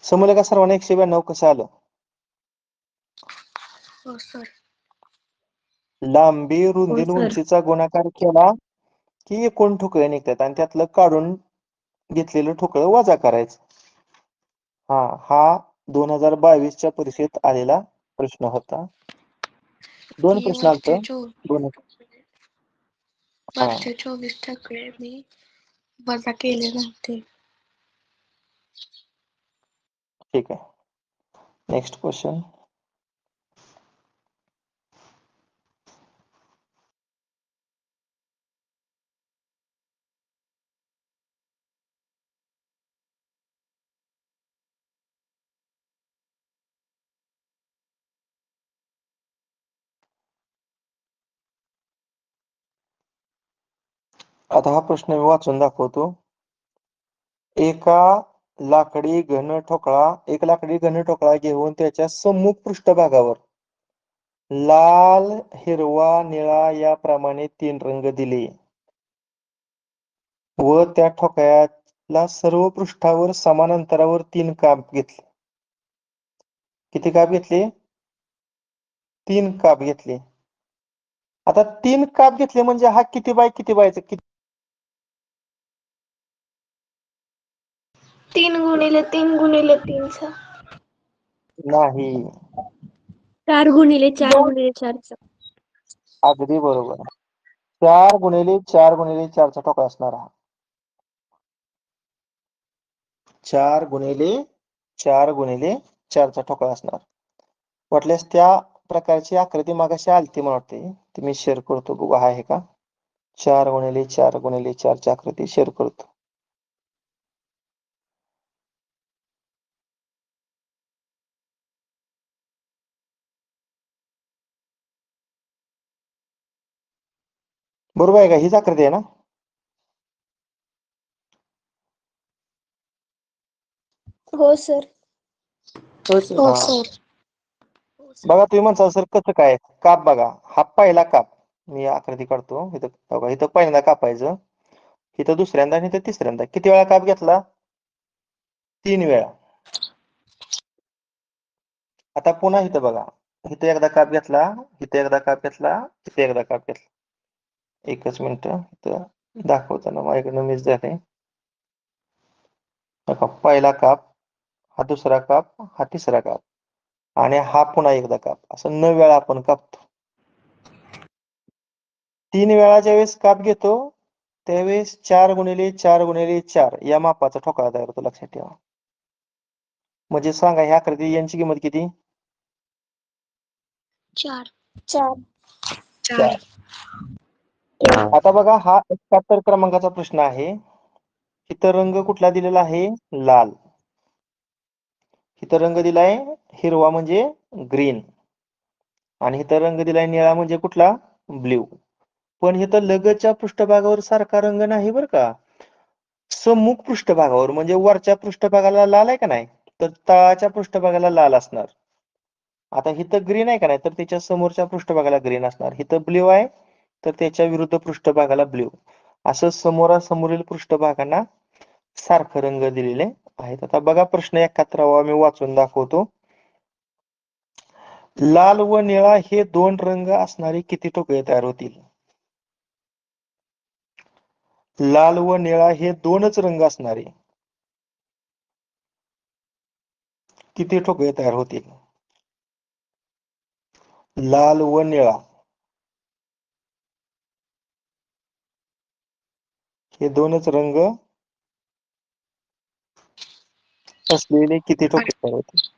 समजलं का सर्वांना? 192 कसं आलं? हो सर. लांबी रुंदी हो, सर. उंचीचा गुणाकार केला की एकूण ठोकळे निघतात आणि त्यातलं काढून घेतलेलं ठोकळं वजा करायचं. हा 2022च्या परीक्षेत आलेला प्रश्न होता. 2 की प्रश्न आलत. हा वरचे 24 ठोकळे मी वजा केले नव्हते. ठीक आहे. Next question. आता हा प्रश्न मी वाचून दाखवतो. एक लाकडी घन ठोकळा घेऊन त्याच्या सम्मुख पृष्ठभागावर लाल, हिरवा, निळा याप्रमाणे 3 रंग दिले व त्या ठोकळ्याला सर्व पृष्ठावर समान अंतरावर 3 काप घेतले. किती काप घेतले? 3 काप घेतले. आता 3 काप घेतले म्हणजे हा किती बाय किती बायचा? 3 गुणिले 3 गुणिले 3चा. नाही. 4 गुणिले 4 गुणिले 4चा. अगदी बरोबर. 4 गुणिले 4 गुणिले 4चा ठोकळा असणार हा. 4 गुणिले 4 गुणिले 4चा ठोकळा असणार. वाटल्यास त्या प्रकारची आकृती मागाशी आलती मला वाटते, ती मी शेअर करतो. बघू आहे का? 4 गुणिले 4 गुणिले 4ची आकृती शेअर करतो. बरोबर आहे का? हीच आकृती आहे ना? हो सर. हो हा. सर. बघा तुम्ही म्हणता सर कसं काय काप बघा हा पहिला काप मी आकृती काढतो इथं बघा इथं पहिल्यांदा कापायचं इथं दुसऱ्यांदा आणि इथं तिसऱ्यांदा किती वेळा काप घेतला 3 वेळा. आता पुन्हा इथं बघा इथं एकदा काप घेतला इथं एकदा काप घेतला इथं एकदा काप घेतला. एकच मिनिट इथं दाखवताना माझ्याकडनं मिस झालंय. बघा पहिला काप हा दुसरा काप हा तिसरा काप आणि हा पुन्हा एकदा काप असं 9 वेळा आपण कापतो. 3 वेळा ज्यावेळेस काप घेतो त्यावेळेस 4 गुणिले 4 गुणिले 4 या मापाचा ठोकळा तयार होतो लक्षात ठेवा. म्हणजे सांगा ह्या आकृती यांची किंमत किती 4. 4. आता बघा हा 71 क्रमांकाचा प्रश्न आहे. इथं रंग कुठला दिलेला आहे लाल. इथं रंग दिलाय हिरवा म्हणजे ग्रीन आणि इथं रंग दिलाय निळा म्हणजे कुठला ब्ल्यू. पण इथं लगतच्या पृष्ठभागावर सारखा रंग नाही बरं का. सम्मुख पृष्ठभागावर म्हणजे वरच्या पृष्ठभागाला लाल आहे का नाही तर तळाच्या पृष्ठभागाला लाल असणार. आता इथं ग्रीन आहे का नाही तर त्याच्या समोरच्या पृष्ठभागाला ग्रीन असणार. इथं ब्ल्यू आहे तर त्याच्या विरुद्ध पृष्ठभागाला ब्ल्यू. असं समोरासमोरील पृष्ठभागांना सारखं रंग दिलेले आहेत. आता बघा प्रश्न 71 मी वाचून दाखवतो. लाल व निळा हे 2 रंग असणारे किती ठोकळे तयार होतील. लाल व निळा हे 2च रंग असणारे किती ठोकळे तयार होतील. लाल व निळा हे 2च रंग असलेले किती ठोकळे तयार होतील.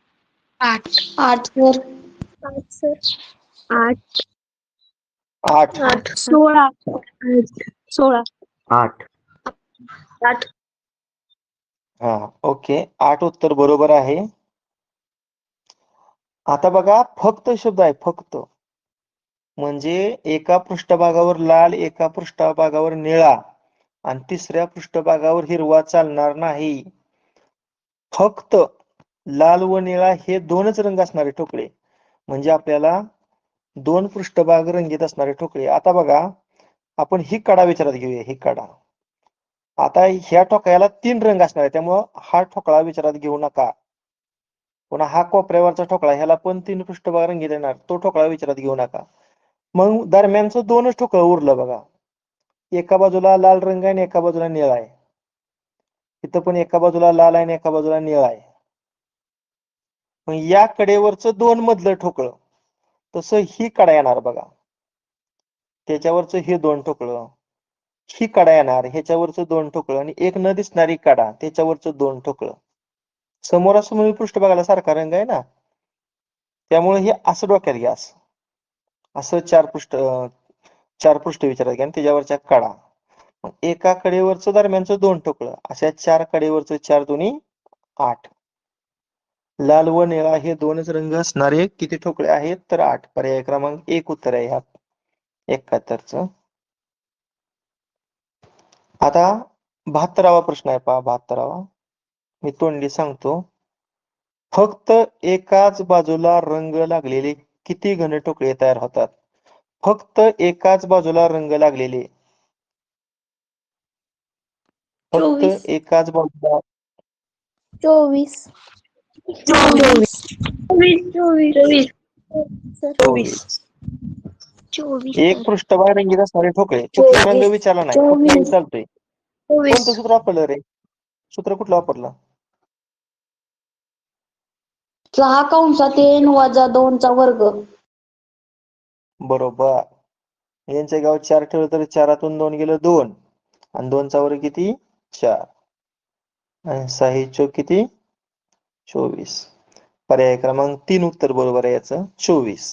8. 8 सर. 8 सर. 8. 8. 8. 16. 16. 8. 8. हा ओके 8 उत्तर बरोबर आहे. आता बघा फक्त शब्द आहे फक्त म्हणजे एका पृष्ठभागावर लाल एका पृष्ठभागावर निळा आणि तिसऱ्या पृष्ठभागावर हिरवा चालणार नाही. फक्त लाल व निळा हे 2च रंग असणारे ठोकळे म्हणजे आपल्याला 2 पृष्ठभाग रंगीत असणारे ठोकळे. आता बघा आपण ही कडा विचारात घेऊया ही कडा. आता ह्या ठोकळ्याला 3 रंग असणार आहे त्यामुळं हा ठोकळा विचारात घेऊ नका. पुन्हा हा कोपऱ्यावरचा ठोकळा ह्याला पण 3 पृष्ठभाग रंगीत येणार तो ठोकळा विचारात घेऊ नका. मग दरम्यानचं 2च ठोकळं उरलं बघा. एका बाजूला लाल रंग आहे आणि एका बाजूला निळा आहे. इथं पण एका बाजूला लाल आहे आणि एका बाजूला निळा आहे. मग या कडेवरचं 2 मधलं ठोकळं तसं ही कडा येणार बघा. त्याच्यावरचं हे 2 ठोकळं ही कडा येणार ह्याच्यावरचं 2 ठोकळं आणि एक न दिसणारी कडा त्याच्यावरचं 2 ठोकळं. समोरासमोर पृष्ठभागाला सारखा रंग आहे ना त्यामुळे हे असं डोक्यात घ्या असं 4 पृष्ठ विचारात घ्या आणि त्याच्यावरच्या कडा. मग एका कडेवरचं दरम्यानचं 2 ठोकळं अशा 4 कडेवरचं 4 दुनी 8. लाल व निळा हे 2च रंग असणारे किती ठोकळे आहेत तर 8. पर्याय क्रमांक 1 उत्तर आहे ह्या 71चं. आता 72वा प्रश्न आहे पहा 72वा मी तोंडी सांगतो. फक्त एकाच बाजूला रंग लागलेले किती घन ठोकळे तयार होतात. फक्त एकाच बाजूला रंग लागलेले फक्त 24. एकाच बाजूला 24. 24. 24. सर. 24 24 एक सर. पृष्ठभाग रंगीत असणारे ठोकळे कुठला रंग विचारला नाही कुठलाही 24. चालतोय. कोणतं सूत्र वापरलं रे सूत्र कुठलं वापरलं 6 कंसात n वजा 2 चा वर्ग. बरोबर. यांच्या गावात 4 ठेवलं तर 4तून 2 गेलं 2 आणि 2 चा वर्ग किती 4 आणि 6 चोक किती 24. पर्याय क्रमांक 3 उत्तर बरोबर आहे याचं 24.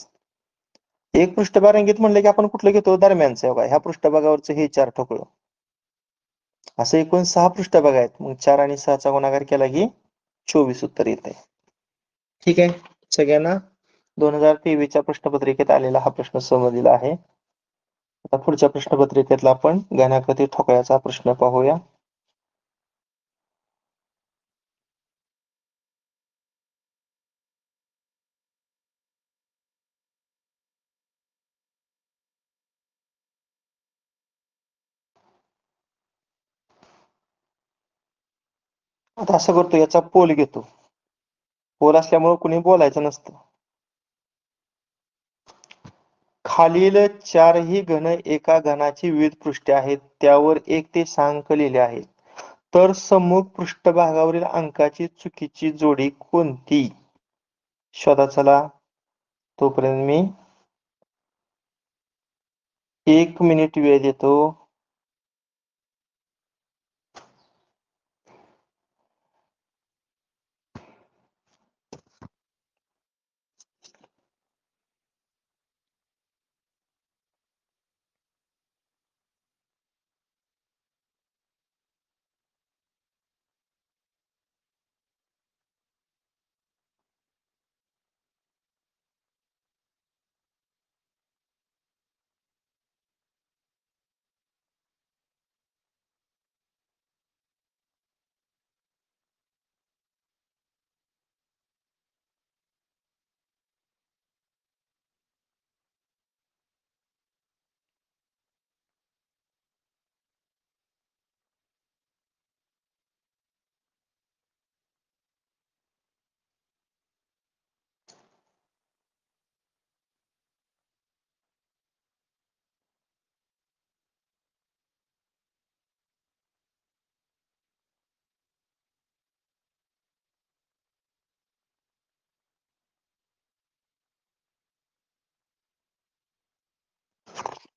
एक पृष्ठभाग रंगीत म्हणलं की आपण कुठलं घेतो दरम्यानचं ह्या पृष्ठभागावरचं हे 4 ठोकळं असं एकूण 6 पृष्ठभाग आहेत. मग 4 आणि 6 चा गुणाकार केला की 24 उत्तर येत आहे. ठीक आहे सगळ्यांना 2023च्या प्रश्नपत्रिकेत आलेला हा प्रश्न समजलेला आहे. आता पुढच्या प्रश्नपत्रिकेतला आपण घनाकृती ठोकळ्याचा प्रश्न पाहूया. आता असं करतो, याचा पोल घेतो. पोल असल्यामुळे कुणी बोलायचं नसतं. खालील चारही घन एका घनाची विविध पृष्ठे आहेत, त्यावर 1 ते 6 अंक लिहिले आहेत. तर सम्मुख पृष्ठभागावरील अंकाची चुकीची जोडी कोणती? शोधा. चला, तोपर्यंत मी 1 मिनिट वेळ देतो.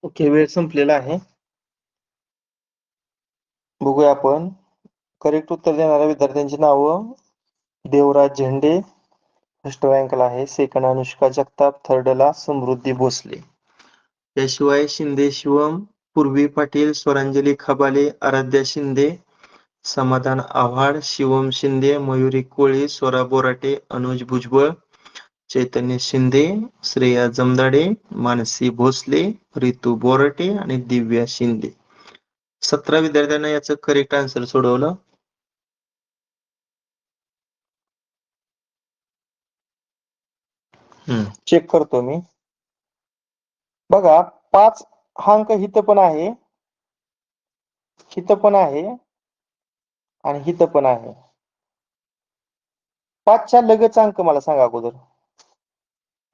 ओके, वेळ संपलेला आहे. बघूया आपण. करेक्ट उत्तर देणाऱ्या विद्यार्थ्यांची नावं: देवराज झेंडे फर्स्ट रँकला आहे, सेकंड अनुष्का जगताप, थर्डला समृद्धी भोसले. त्याशिवाय शिंदे शिवम, पूर्वी पाटील, स्वरांजली खबाले, आराध्या शिंदे, समाधान आव्हाड, शिवम शिंदे, मयुरी कोळी, स्वरा बोराटे, अनुज भुजबळ, चैतन्य शिंदे, श्रेया जमदाडे, मानसी भोसले, रितू बोराटे आणि दिव्या शिंदे. 17 विद्यार्थ्यांना याचं करेक्ट आन्सर सोडवलं. चेक करतो मी. बघा, 5 हा अंक हिथं पण आहे, हिथं पण आहे आणि हिथं पण आहे. 5च्या लगतचा अंक मला सांगा अगोदर.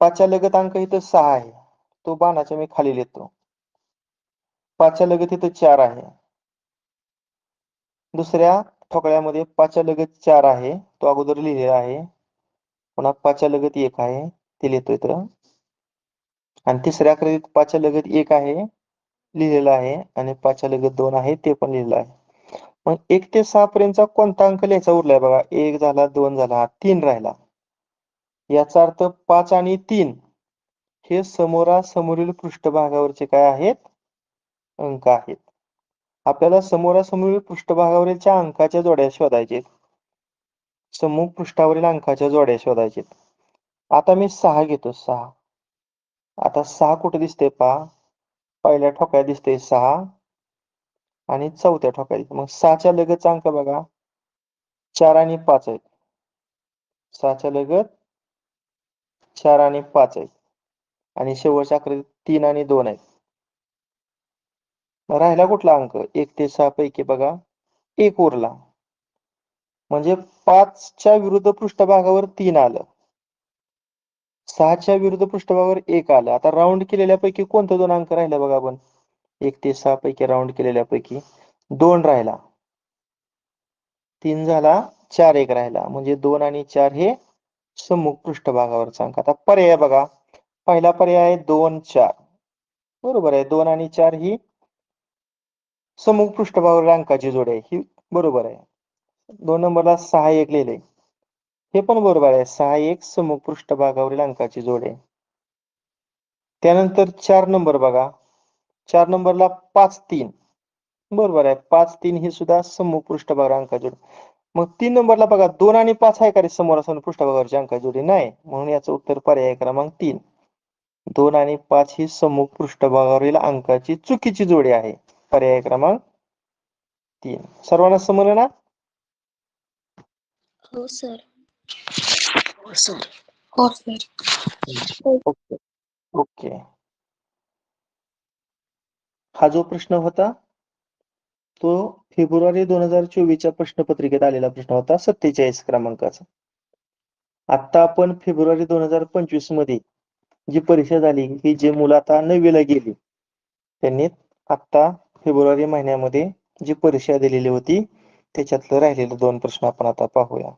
5च्या लगत अंक इथं 6 आहे, तो बाणाच्या मी खाली लिहितो. 5च्या लगत इथं 4 आहे. दुसऱ्या ठोकळ्यामध्ये 5च्या लगत 4 आहे, तो अगोदर लिहिलेला आहे. पुन्हा 5च्या लगत 1 आहे, ते लिहितो इथं. आणि तिसऱ्या आकृतीत 5च्या लगत 1 आहे, लिहिलेलं आहे. आणि 5च्या लगत 2 आहे, ते पण लिहिलेलं आहे. मग 1 ते 6 पर्यंतचा कोणता अंक लिहायचा उरलाय बघा. 1 झाला, 2 झाला, 3 राहिला. याचा अर्थ 5 आणि 3 हे समोरासमोरील पृष्ठभागावरचे काय आहेत? अंक आहेत. आपल्याला समोरासमोरील पृष्ठभागावरील अंकाच्या जोड्या शोधायचे. सम्मुख पृष्ठावरील अंकाच्या जोड्या शोधायचे. आता मी 6 घेतो. 6. आता 6 कुठे दिसते पहा. पहिल्या ठोकळ्यात दिसते 6 आणि चौथ्या ठोकळ्यात. मग 6च्या लगतचा अंक बघा, 4 आणि 5 आहेत. 6च्या लगत 4 आणि 5 आहेत. आणि शेवटच्या आकृतीत 3 आणि 2 आहेत. मग राहिला कुठला अंक? 1 ते 6 पैकी बघा 1 उरला. म्हणजे 5च्या विरुद्ध पृष्ठभागावर 3 आलं, 6च्या विरुद्ध पृष्ठभागावर 1 आलं. आता राऊंड केलेल्यापैकी कोणते 2 अंक राहिले बघा आपण. 1 ते 6 पैकी राऊंड केलेल्यापैकी 2 राहिला. 3 झाला, 4 1 राहिला. म्हणजे 2 आणि 4 हे सम्मुख पृष्ठभागावरचा अंक. आता पर्याय बघा. पहिला पर्याय आहे 2 4. बरोबर आहे. 2 आणि 4 ही सम्मुख पृष्ठभागावरील अंकाची जोडी आहे, ही बरोबर आहे. 2 नंबरला 6 1 लिहिले, हे पण बरोबर आहे. 6 1 सम्मुख पृष्ठभागावरील अंकाची जोडी आहे. त्यानंतर 4 नंबर बघा. 4 नंबरला 5 3. बरोबर आहे. 5 3 ही सुद्धा सम्मुख पृष्ठभागावर अंकाची जोडी. मग 3 नंबरला बघा 2 आणि 5 आहे का रे समोरासमोर पृष्ठभागावरची अंकाची जोडी? नाही. म्हणून याचं उत्तर पर्याय क्रमांक 3. 2 आणि 5 ही सम्मुख पृष्ठभागावरील अंकाची चुकीची जोडी आहे. पर्याय क्रमांक 3. सर्वांना समजलं ना? हो सर. हो सर. हो सर. ओके. ओके. हा जो प्रश्न होता तो फेब्रुवारी 2024च्या प्रश्नपत्रिकेत आलेला प्रश्न होता 47 क्रमांकाचा. आता आपण फेब्रुवारी 2025 मध्ये जी परीक्षा झाली ही जे मुलं आता 9वीला गेली त्यांनी आता फेब्रुवारी महिन्यामध्ये जी परीक्षा दिलेली होती त्याच्यातलं राहिलेले 2 प्रश्न आपण आता पाहूया.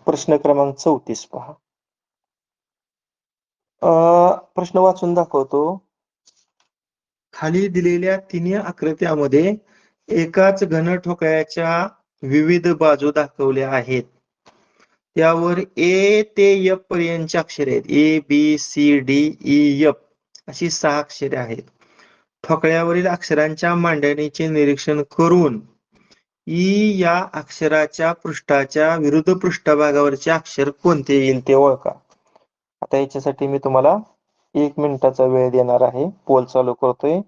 प्रश्न क्रमांक 34 पहा. प्रश्न वाचून दाखवतो. खाली दिलेल्या तिन्ही आकृत्यामध्ये एकाच घनठोकळ्याच्या विविध बाजू दाखवल्या आहेत. त्यावर ए ते एफ पर्यंतची अक्षरे आहेत. A B C D E F अशी 6 अक्षरे आहेत. ठोकळ्यावरील अक्षरांच्या मांडणीचे निरीक्षण करून ई या अक्षराच्या पृष्ठाच्या विरुद्ध पृष्ठभागावरचे अक्षर कोणते येईल ते ओळखा. आता याच्यासाठी मी तुम्हाला 1 मिनिटाचा वेळ देणार आहे. पोल चालू करतोय.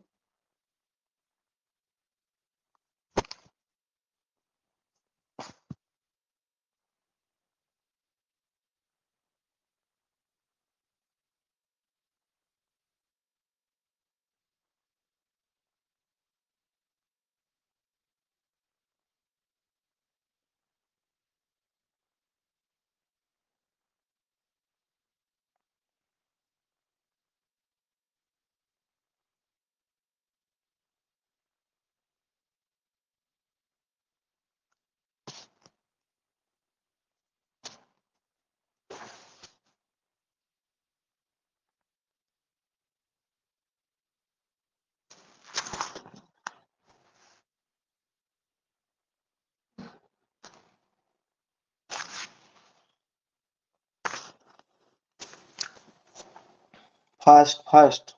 फास्ट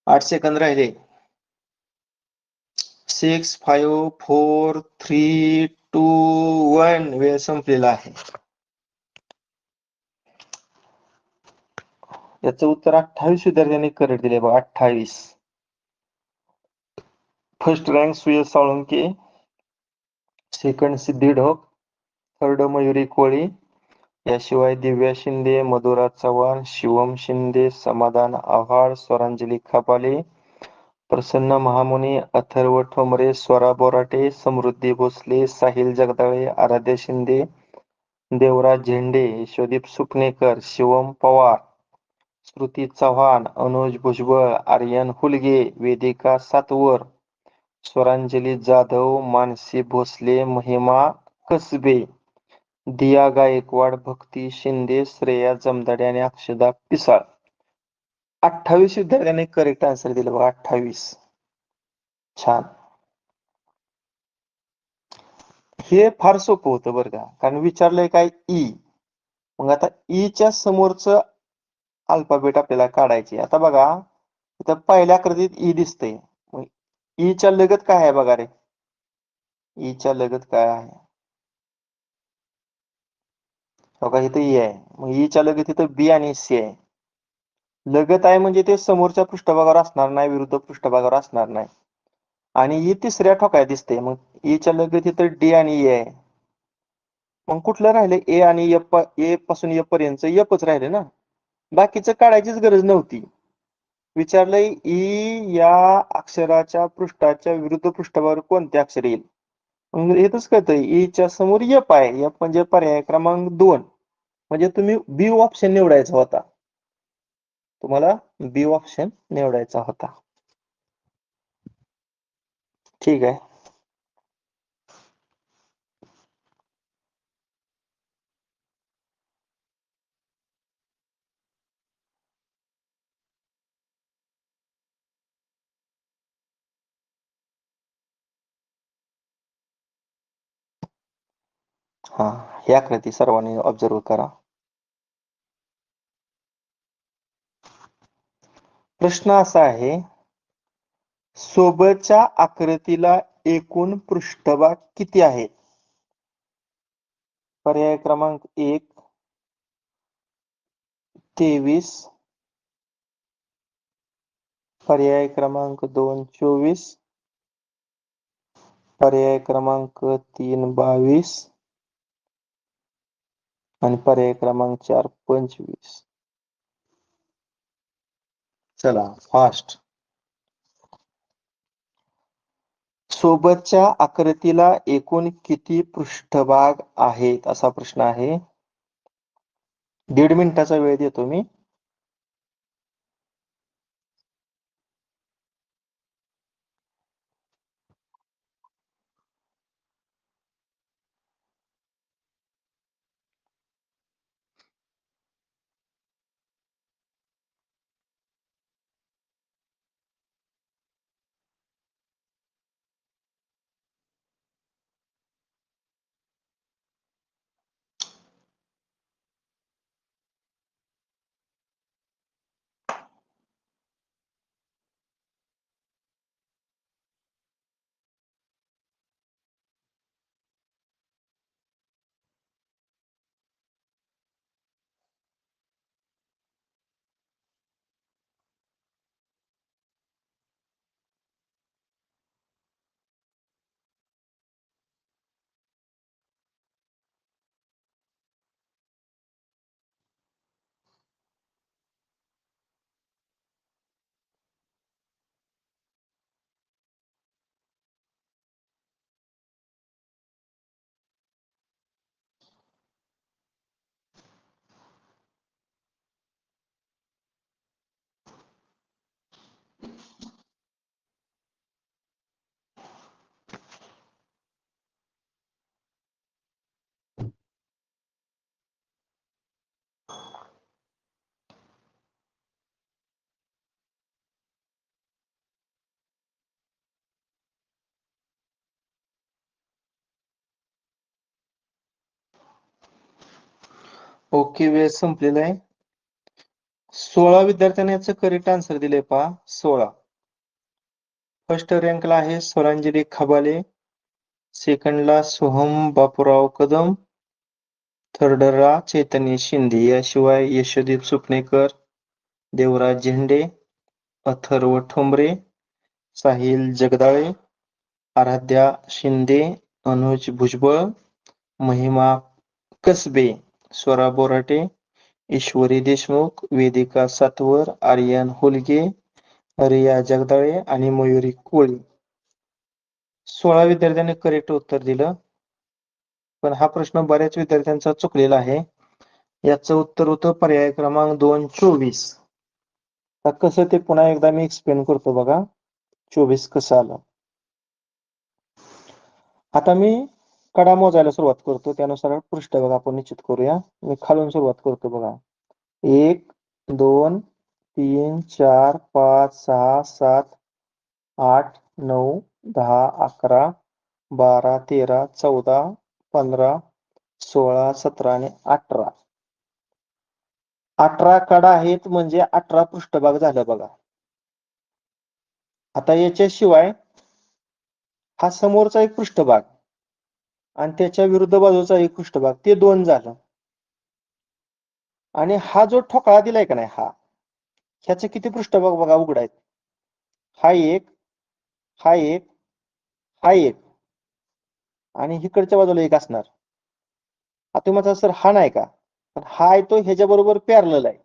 8 सेकंद राहिले. 6 5 4 3 2 1 वेळ संपलेला आहे. याचं उत्तर 28 विद्यार्थ्यांनी करेक्ट दिले बघा. 28. First rank Suyash Salunke, second Siddhi Dhok, third Mayuri Koli, याशिवाय दिव्या शिंदे, मधुरा चव्हाण, शिवम शिंदे, समाधान आव्हाड, स्वरांजली खापाले, प्रसन्न महामुनी, अथर्व ठोंबरे, स्वरा बोराटे, समृद्धी भोसले, साहिल जगदाळे, आराध्य शिंदे, देवराज झेंडे, यशोदीप सुपनेकर, शिवम पवार, श्रुती चव्हाण, अनुज भुजबळ, आर्यन हुलगे, वेदिका सातवर, स्वरांजली जाधव, मानसी भोसले, महिमा कसबे, दिया गायकवाड, भक्ती शिंदे, श्रेया जमदाडे आणि अक्षदा पिसाळ. 28 विद्यार्थ्यांनी करेक्ट आन्सर दिलं बघा. 28. छान. हे फार सोपं होतं बरं का, कारण विचारलंय काय ई. मग आता ई च्या समोरचं अल्फाबेट आपल्याला काढायचे. आता बघा इथं पहिल्या आकृतीत ई दिसतंय. मग ई च्या लगत काय आहे बघा रे. ई च्या लगत काय आहे बघा, इथं ई आहे. मग ई च्या लगत इथं बी आणि सी आहे. लगत आहे म्हणजे ते समोरच्या पृष्ठभागावर असणार नाही, विरुद्ध पृष्ठभागावर असणार नाही. आणि ई तिसऱ्या ठोकळ्यात दिसते. मग ई च्या लगत इथं डी आणि ई आहे. मग कुठलं राहिले ए आणि एफ, ए पासून एफ पर्यंत एफच राहिले ना. बाकीचं काढायचीच गरज नव्हती. विचारलंय ई या अक्षराच्या पृष्ठाच्या विरुद्ध पृष्ठभागावर कोणते अक्षर येईल. मग इथंच कळतंय ई च्या समोर एफ आहे. एफ म्हणजे पर्याय क्रमांक 2. म्हणजे तुम्ही बी ऑप्शन निवडायचा होता. तुम्हाला बी ऑप्शन निवडायचा होता. ठीक आहे. हा, ही आकृती सर्वांनी ऑब्झर्व करा. प्रश्न असा आहे, सोबतच्या आकृतीला एकूण पृष्ठभाग किती आहेत? पर्याय क्रमांक 1 23, पर्याय क्रमांक 2 24, पर्याय क्रमांक 3 22 आणि पर्याय क्रमांक 4 25. चला फास्ट. सोबतच्या आकृतीला एकूण किती पृष्ठभाग आहेत असा प्रश्न आहे. 1.5 मिनिटाचा वेळ देतो मी. ओके, वेळ संपलेला आहे. 16 विद्यार्थ्यांनी याचं करेक्ट आन्सर दिले पहा. 16. फर्स्ट रँकला आहे स्वरांजली खबाले, सेकंडला सोहम बापूराव कदम, थर्डला चैतन्य शिंदे, याशिवाय यशोदीप सुपणेकर, देवराज झेंडे, अथर्व ठोंबरे, साहिल जगदाळे, आराध्या शिंदे, अनुज भुजबळ, महिमा कसबे, स्वरा बोराटे, ईश्वरी देशमुख, वेदिका सातवर, आर्यन होलगे, रिया जगदाळे आणि मयुरी कोळी. 16 विद्यार्थ्यांनी करेक्ट उत्तर दिलं, पण हा प्रश्न बऱ्याच विद्यार्थ्यांचा चुकलेला आहे. याचं उत्तर होतं पर्याय क्रमांक 2 24. आता कसं ते पुन्हा एकदा मी एक्सप्लेन करतो बघा. 24 कसं आलं. आता मी कडा मोजायला सुरुवात करतो, त्यानुसार पृष्ठभाग आपण निश्चित करूया. मी खालून सुरुवात करतो बघा. 1 2 3 4 5 6 7 8 9 10 11 12 13 14 15 16 17 आणि 18. 18 कडा आहेत म्हणजे 18 पृष्ठभाग झालं बघा. आता याच्याशिवाय हा समोरचा एक पृष्ठभाग आणि त्याच्या विरुद्ध बाजूचा एक पृष्ठभाग, ते 2 झालं. आणि हा जो ठोकळा दिलाय का नाही, ह्याचे किती पृष्ठभाग बघा उघड आहेत. हा एक, हा एक, हा एक आणि इकडच्या बाजूला एक असणार. आता तुम्ही म्हणता सर हा नाही का, पण हा आहे तो ह्याच्या बरोबर पॅरलल आहे.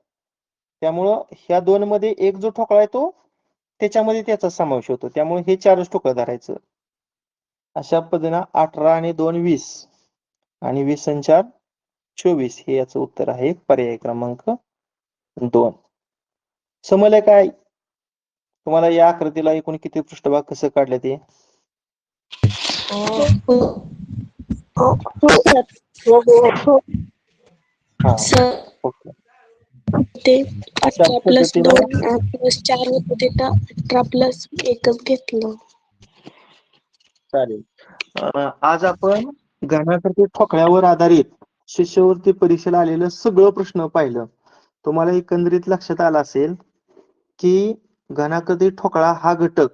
त्यामुळं ह्या 2 मध्ये एक जो ठोकळा आहे तो त्याच्यामध्ये त्याचा समावेश होतो. त्यामुळे हे 4च ठोकळं धरायचं. अशा पद्धतीनं 18 आणि 2 20 आणि 20 आणि 4 24 हे याचं उत्तर आहे पर्याय क्रमांक 2. समजलंय काय तुम्हाला या आकृतीला एकूण किती पृष्ठभाग कसं काढले ते? हा, सर ओके. ते अशा 18 प्लस पद्धतीनं 2 प्लस 4 होतं, ते 18 प्लस 1च घेतलं. चालेल. आज आपण घनाकृती ठोकळ्यावर आधारित शिष्यवृत्ती परीक्षेला आलेलं सगळं प्रश्न पाहिलं. तुम्हाला एकंदरीत लक्षात आलं असेल की घनाकृती ठोकळा हा घटक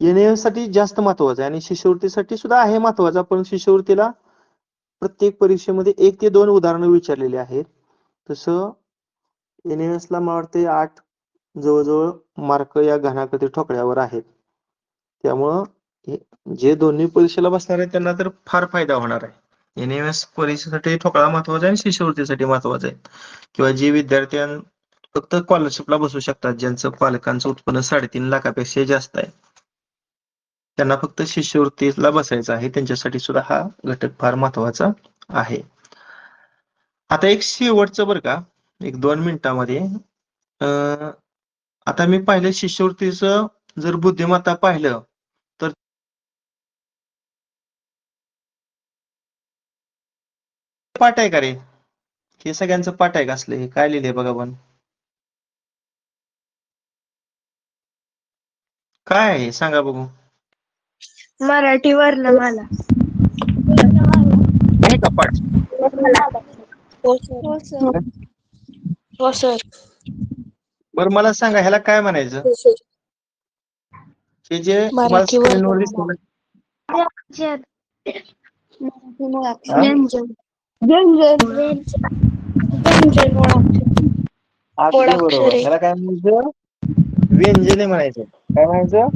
NAS साठी जास्त महत्वाचा आहे आणि शिष्यवृत्तीसाठी सुद्धा आहे महत्वाचा, पण शिष्यवृत्तीला प्रत्येक परीक्षेमध्ये 1 ते 2 उदाहरणं विचारलेली आहेत. तसं NAS ला मला वाटते 8 जवळजवळ मार्क या घनाकृती ठोकळ्यावर आहेत. त्यामुळं जे दोन्ही परीक्षेला बसणार आहेत त्यांना तर फार फायदा होणार आहे. NMS परीक्षेसाठी ठोकळा महत्वाचा आहे आणि शिष्यवृत्तीसाठी महत्वाचा आहे. किंवा जे विद्यार्थी फक्त स्कॉलरशिपला बसू शकतात, ज्यांचं पालकांचं उत्पन्न 3.5 लाखापेक्षा जास्त आहे, त्यांना फक्त शिष्यवृत्तीला बसायचं आहे. त्यांच्यासाठी सुद्धा हा घटक फार महत्वाचा आहे. आता एक शेवटचं बरं का, 1-2 मिनिटांमध्ये आता मी पाहिलं शिष्यवृत्तीचं जर बुद्धिमत्ता पाहिलं तर पाठ आहे का रे? हे सगळ्यांचं पाठ आहे का असलं? हे काय लिहिलंय बघा पण. काय आहे सांगा बघू. मराठी वर्णमाला. आहे का पाठ? हो सर. हो सर. बरं मला सांगा ह्याला काय म्हणायचं? हे जे तुम्हाला मराठी स्क्रीनवर वर्णमाला. दिसतं व्यंजन. अगदी बरोबर. ह्याला काय म्हणायचं? व्यंजने म्हणायचं. काय म्हणायचं?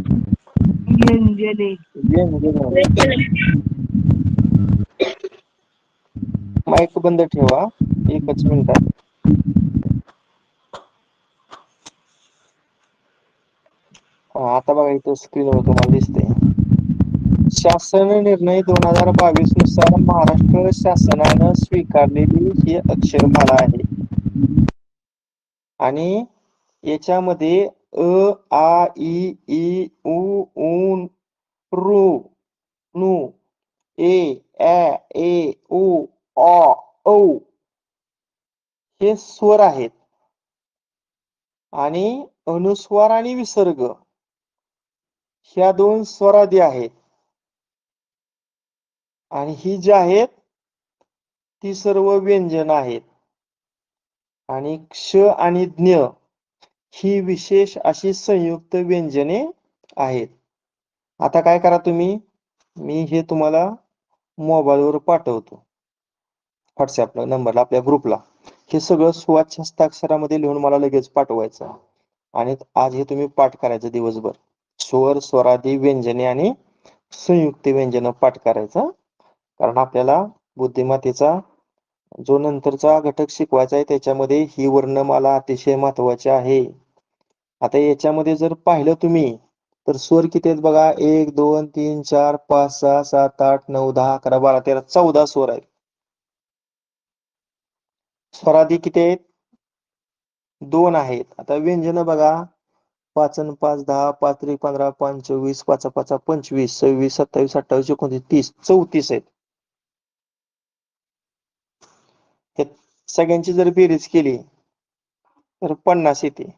व्यंजने. माईक बंद ठेवा 1च मिनिटात. आता बघा इथं स्क्रीनवर तुम्हाला दिसतंय. शासन निर्णय 2022 नुसार महाराष्ट्र शासनानं स्वीकारलेली ही अक्षरमाला आहे आणि याच्यामध्ये अ, आ, इ, ई, उ, ऊ, ऋ, नु, ए, ä, ए, उ, अ, औ हे स्वर आहेत आणि अनुस्वार आणि विसर्ग ह्या 2 स्वरादी आहेत आणि ही जी आहेत ती सर्व व्यंजन आहेत आणि क्ष आणि ज्ञ ही विशेष अशी संयुक्त व्यंजने आहेत. आता काय करा तुम्ही, मी हे तुम्हाला मोबाईलवर पाठवतो व्हॉट्सअपला नंबरला आपल्या ग्रुपला. हे सगळं स्वच्छ हस्ताक्षरामध्ये लिहून मला लगेच पाठवायचं आणि आज हे तुम्ही पाठ करायचं दिवसभर. स्वर, स्वरादी, व्यंजने आणि संयुक्त व्यंजन पाठ करायचं. कारण आपल्याला बुद्धिमत्तेचा जो नंतरचा घटक शिकवायचा आहे त्याच्यामध्ये ही वर्णमाला अतिशय महत्वाची आहे. आता याच्यामध्ये जर पाहिलं तुम्ही तर स्वर किती आहेत बघा. 1, 2, 3, 4, 5, 6, 7, 8, 9, 10, 11, 12, 13, 14 स्वर आहेत. स्वरादी किती आहेत? 2 आहेत. आता व्यंजन बघा 5 आणि 5 10, 5 3 15, 5 24, 5 5 25, 26, 27, 28, 29, 30, 34 आहेत. हे सगळ्यांची जर बेरीज केली तर 50 येते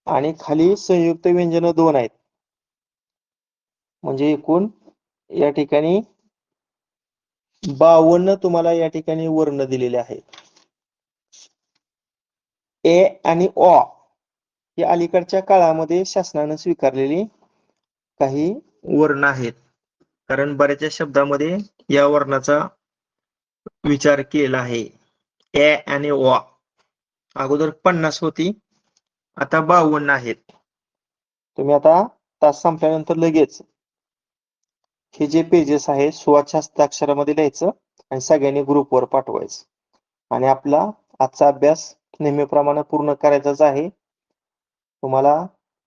आणि खाली संयुक्त व्यंजन 2 आहेत. म्हणजे एकूण या ठिकाणी 52 तुम्हाला या ठिकाणी वर्ण दिलेले आहेत. ए आणि ऑ ही अलीकडच्या काळामध्ये शासनाने स्वीकारलेली काही वर्ण आहेत. कारण बऱ्याचशा शब्दामध्ये या वर्णाचा विचार केला आहे. ए आणि ऑ अगोदर 50 होती, आता 52 आहेत. तुम्ही आता तास संपल्यानंतर लगेच हे जे पेजेस आहे स्वच्छ हस्ताक्षरामध्ये लिहायचं आणि सगळ्यांनी ग्रुपवर पाठवायचं आणि आपला आजचा अभ्यास नेहमीप्रमाणे पूर्ण करायचाच आहे. तुम्हाला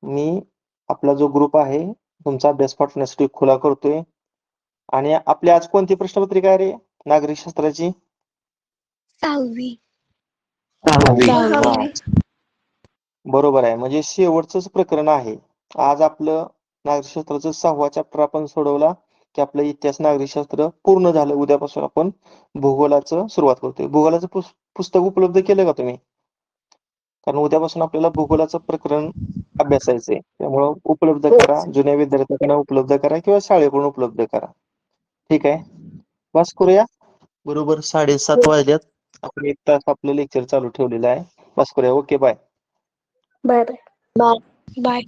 मी आपला जो ग्रुप आहे तुमचा अभ्यास पाठवण्यासाठी खुला करतोय. आणि आपली आज कोणती प्रश्नपत्रिका आहे रे नागरिक शास्त्राची? 6वी. बरोबर आहे. म्हणजे शेवटचंच प्रकरण आहे. आज आपलं नागरिकशास्त्राचं 6वा चॅप्टर आपण सोडवला की आपलं इतिहास नागरिकशास्त्र पूर्ण झालं. उद्यापासून आपण भूगोलाचं सुरुवात करतोय. भूगोलाचं पुस्तक उपलब्ध केलं का तुम्ही? कारण उद्यापासून आपल्याला भूगोलाचं प्रकरण अभ्यासायचंय. त्यामुळं उपलब्ध करा. जुन्या विद्यार्थ्यांना उपलब्ध करा किंवा शाळेकडून उपलब्ध करा. ठीक आहे. बस करूया. बरोबर 7:30 वाजल्यात. आपण 1 तास आपलं लेक्चर चालू ठेवलेलं आहे. बस करूया. Okay bye. Bye bye. Bye.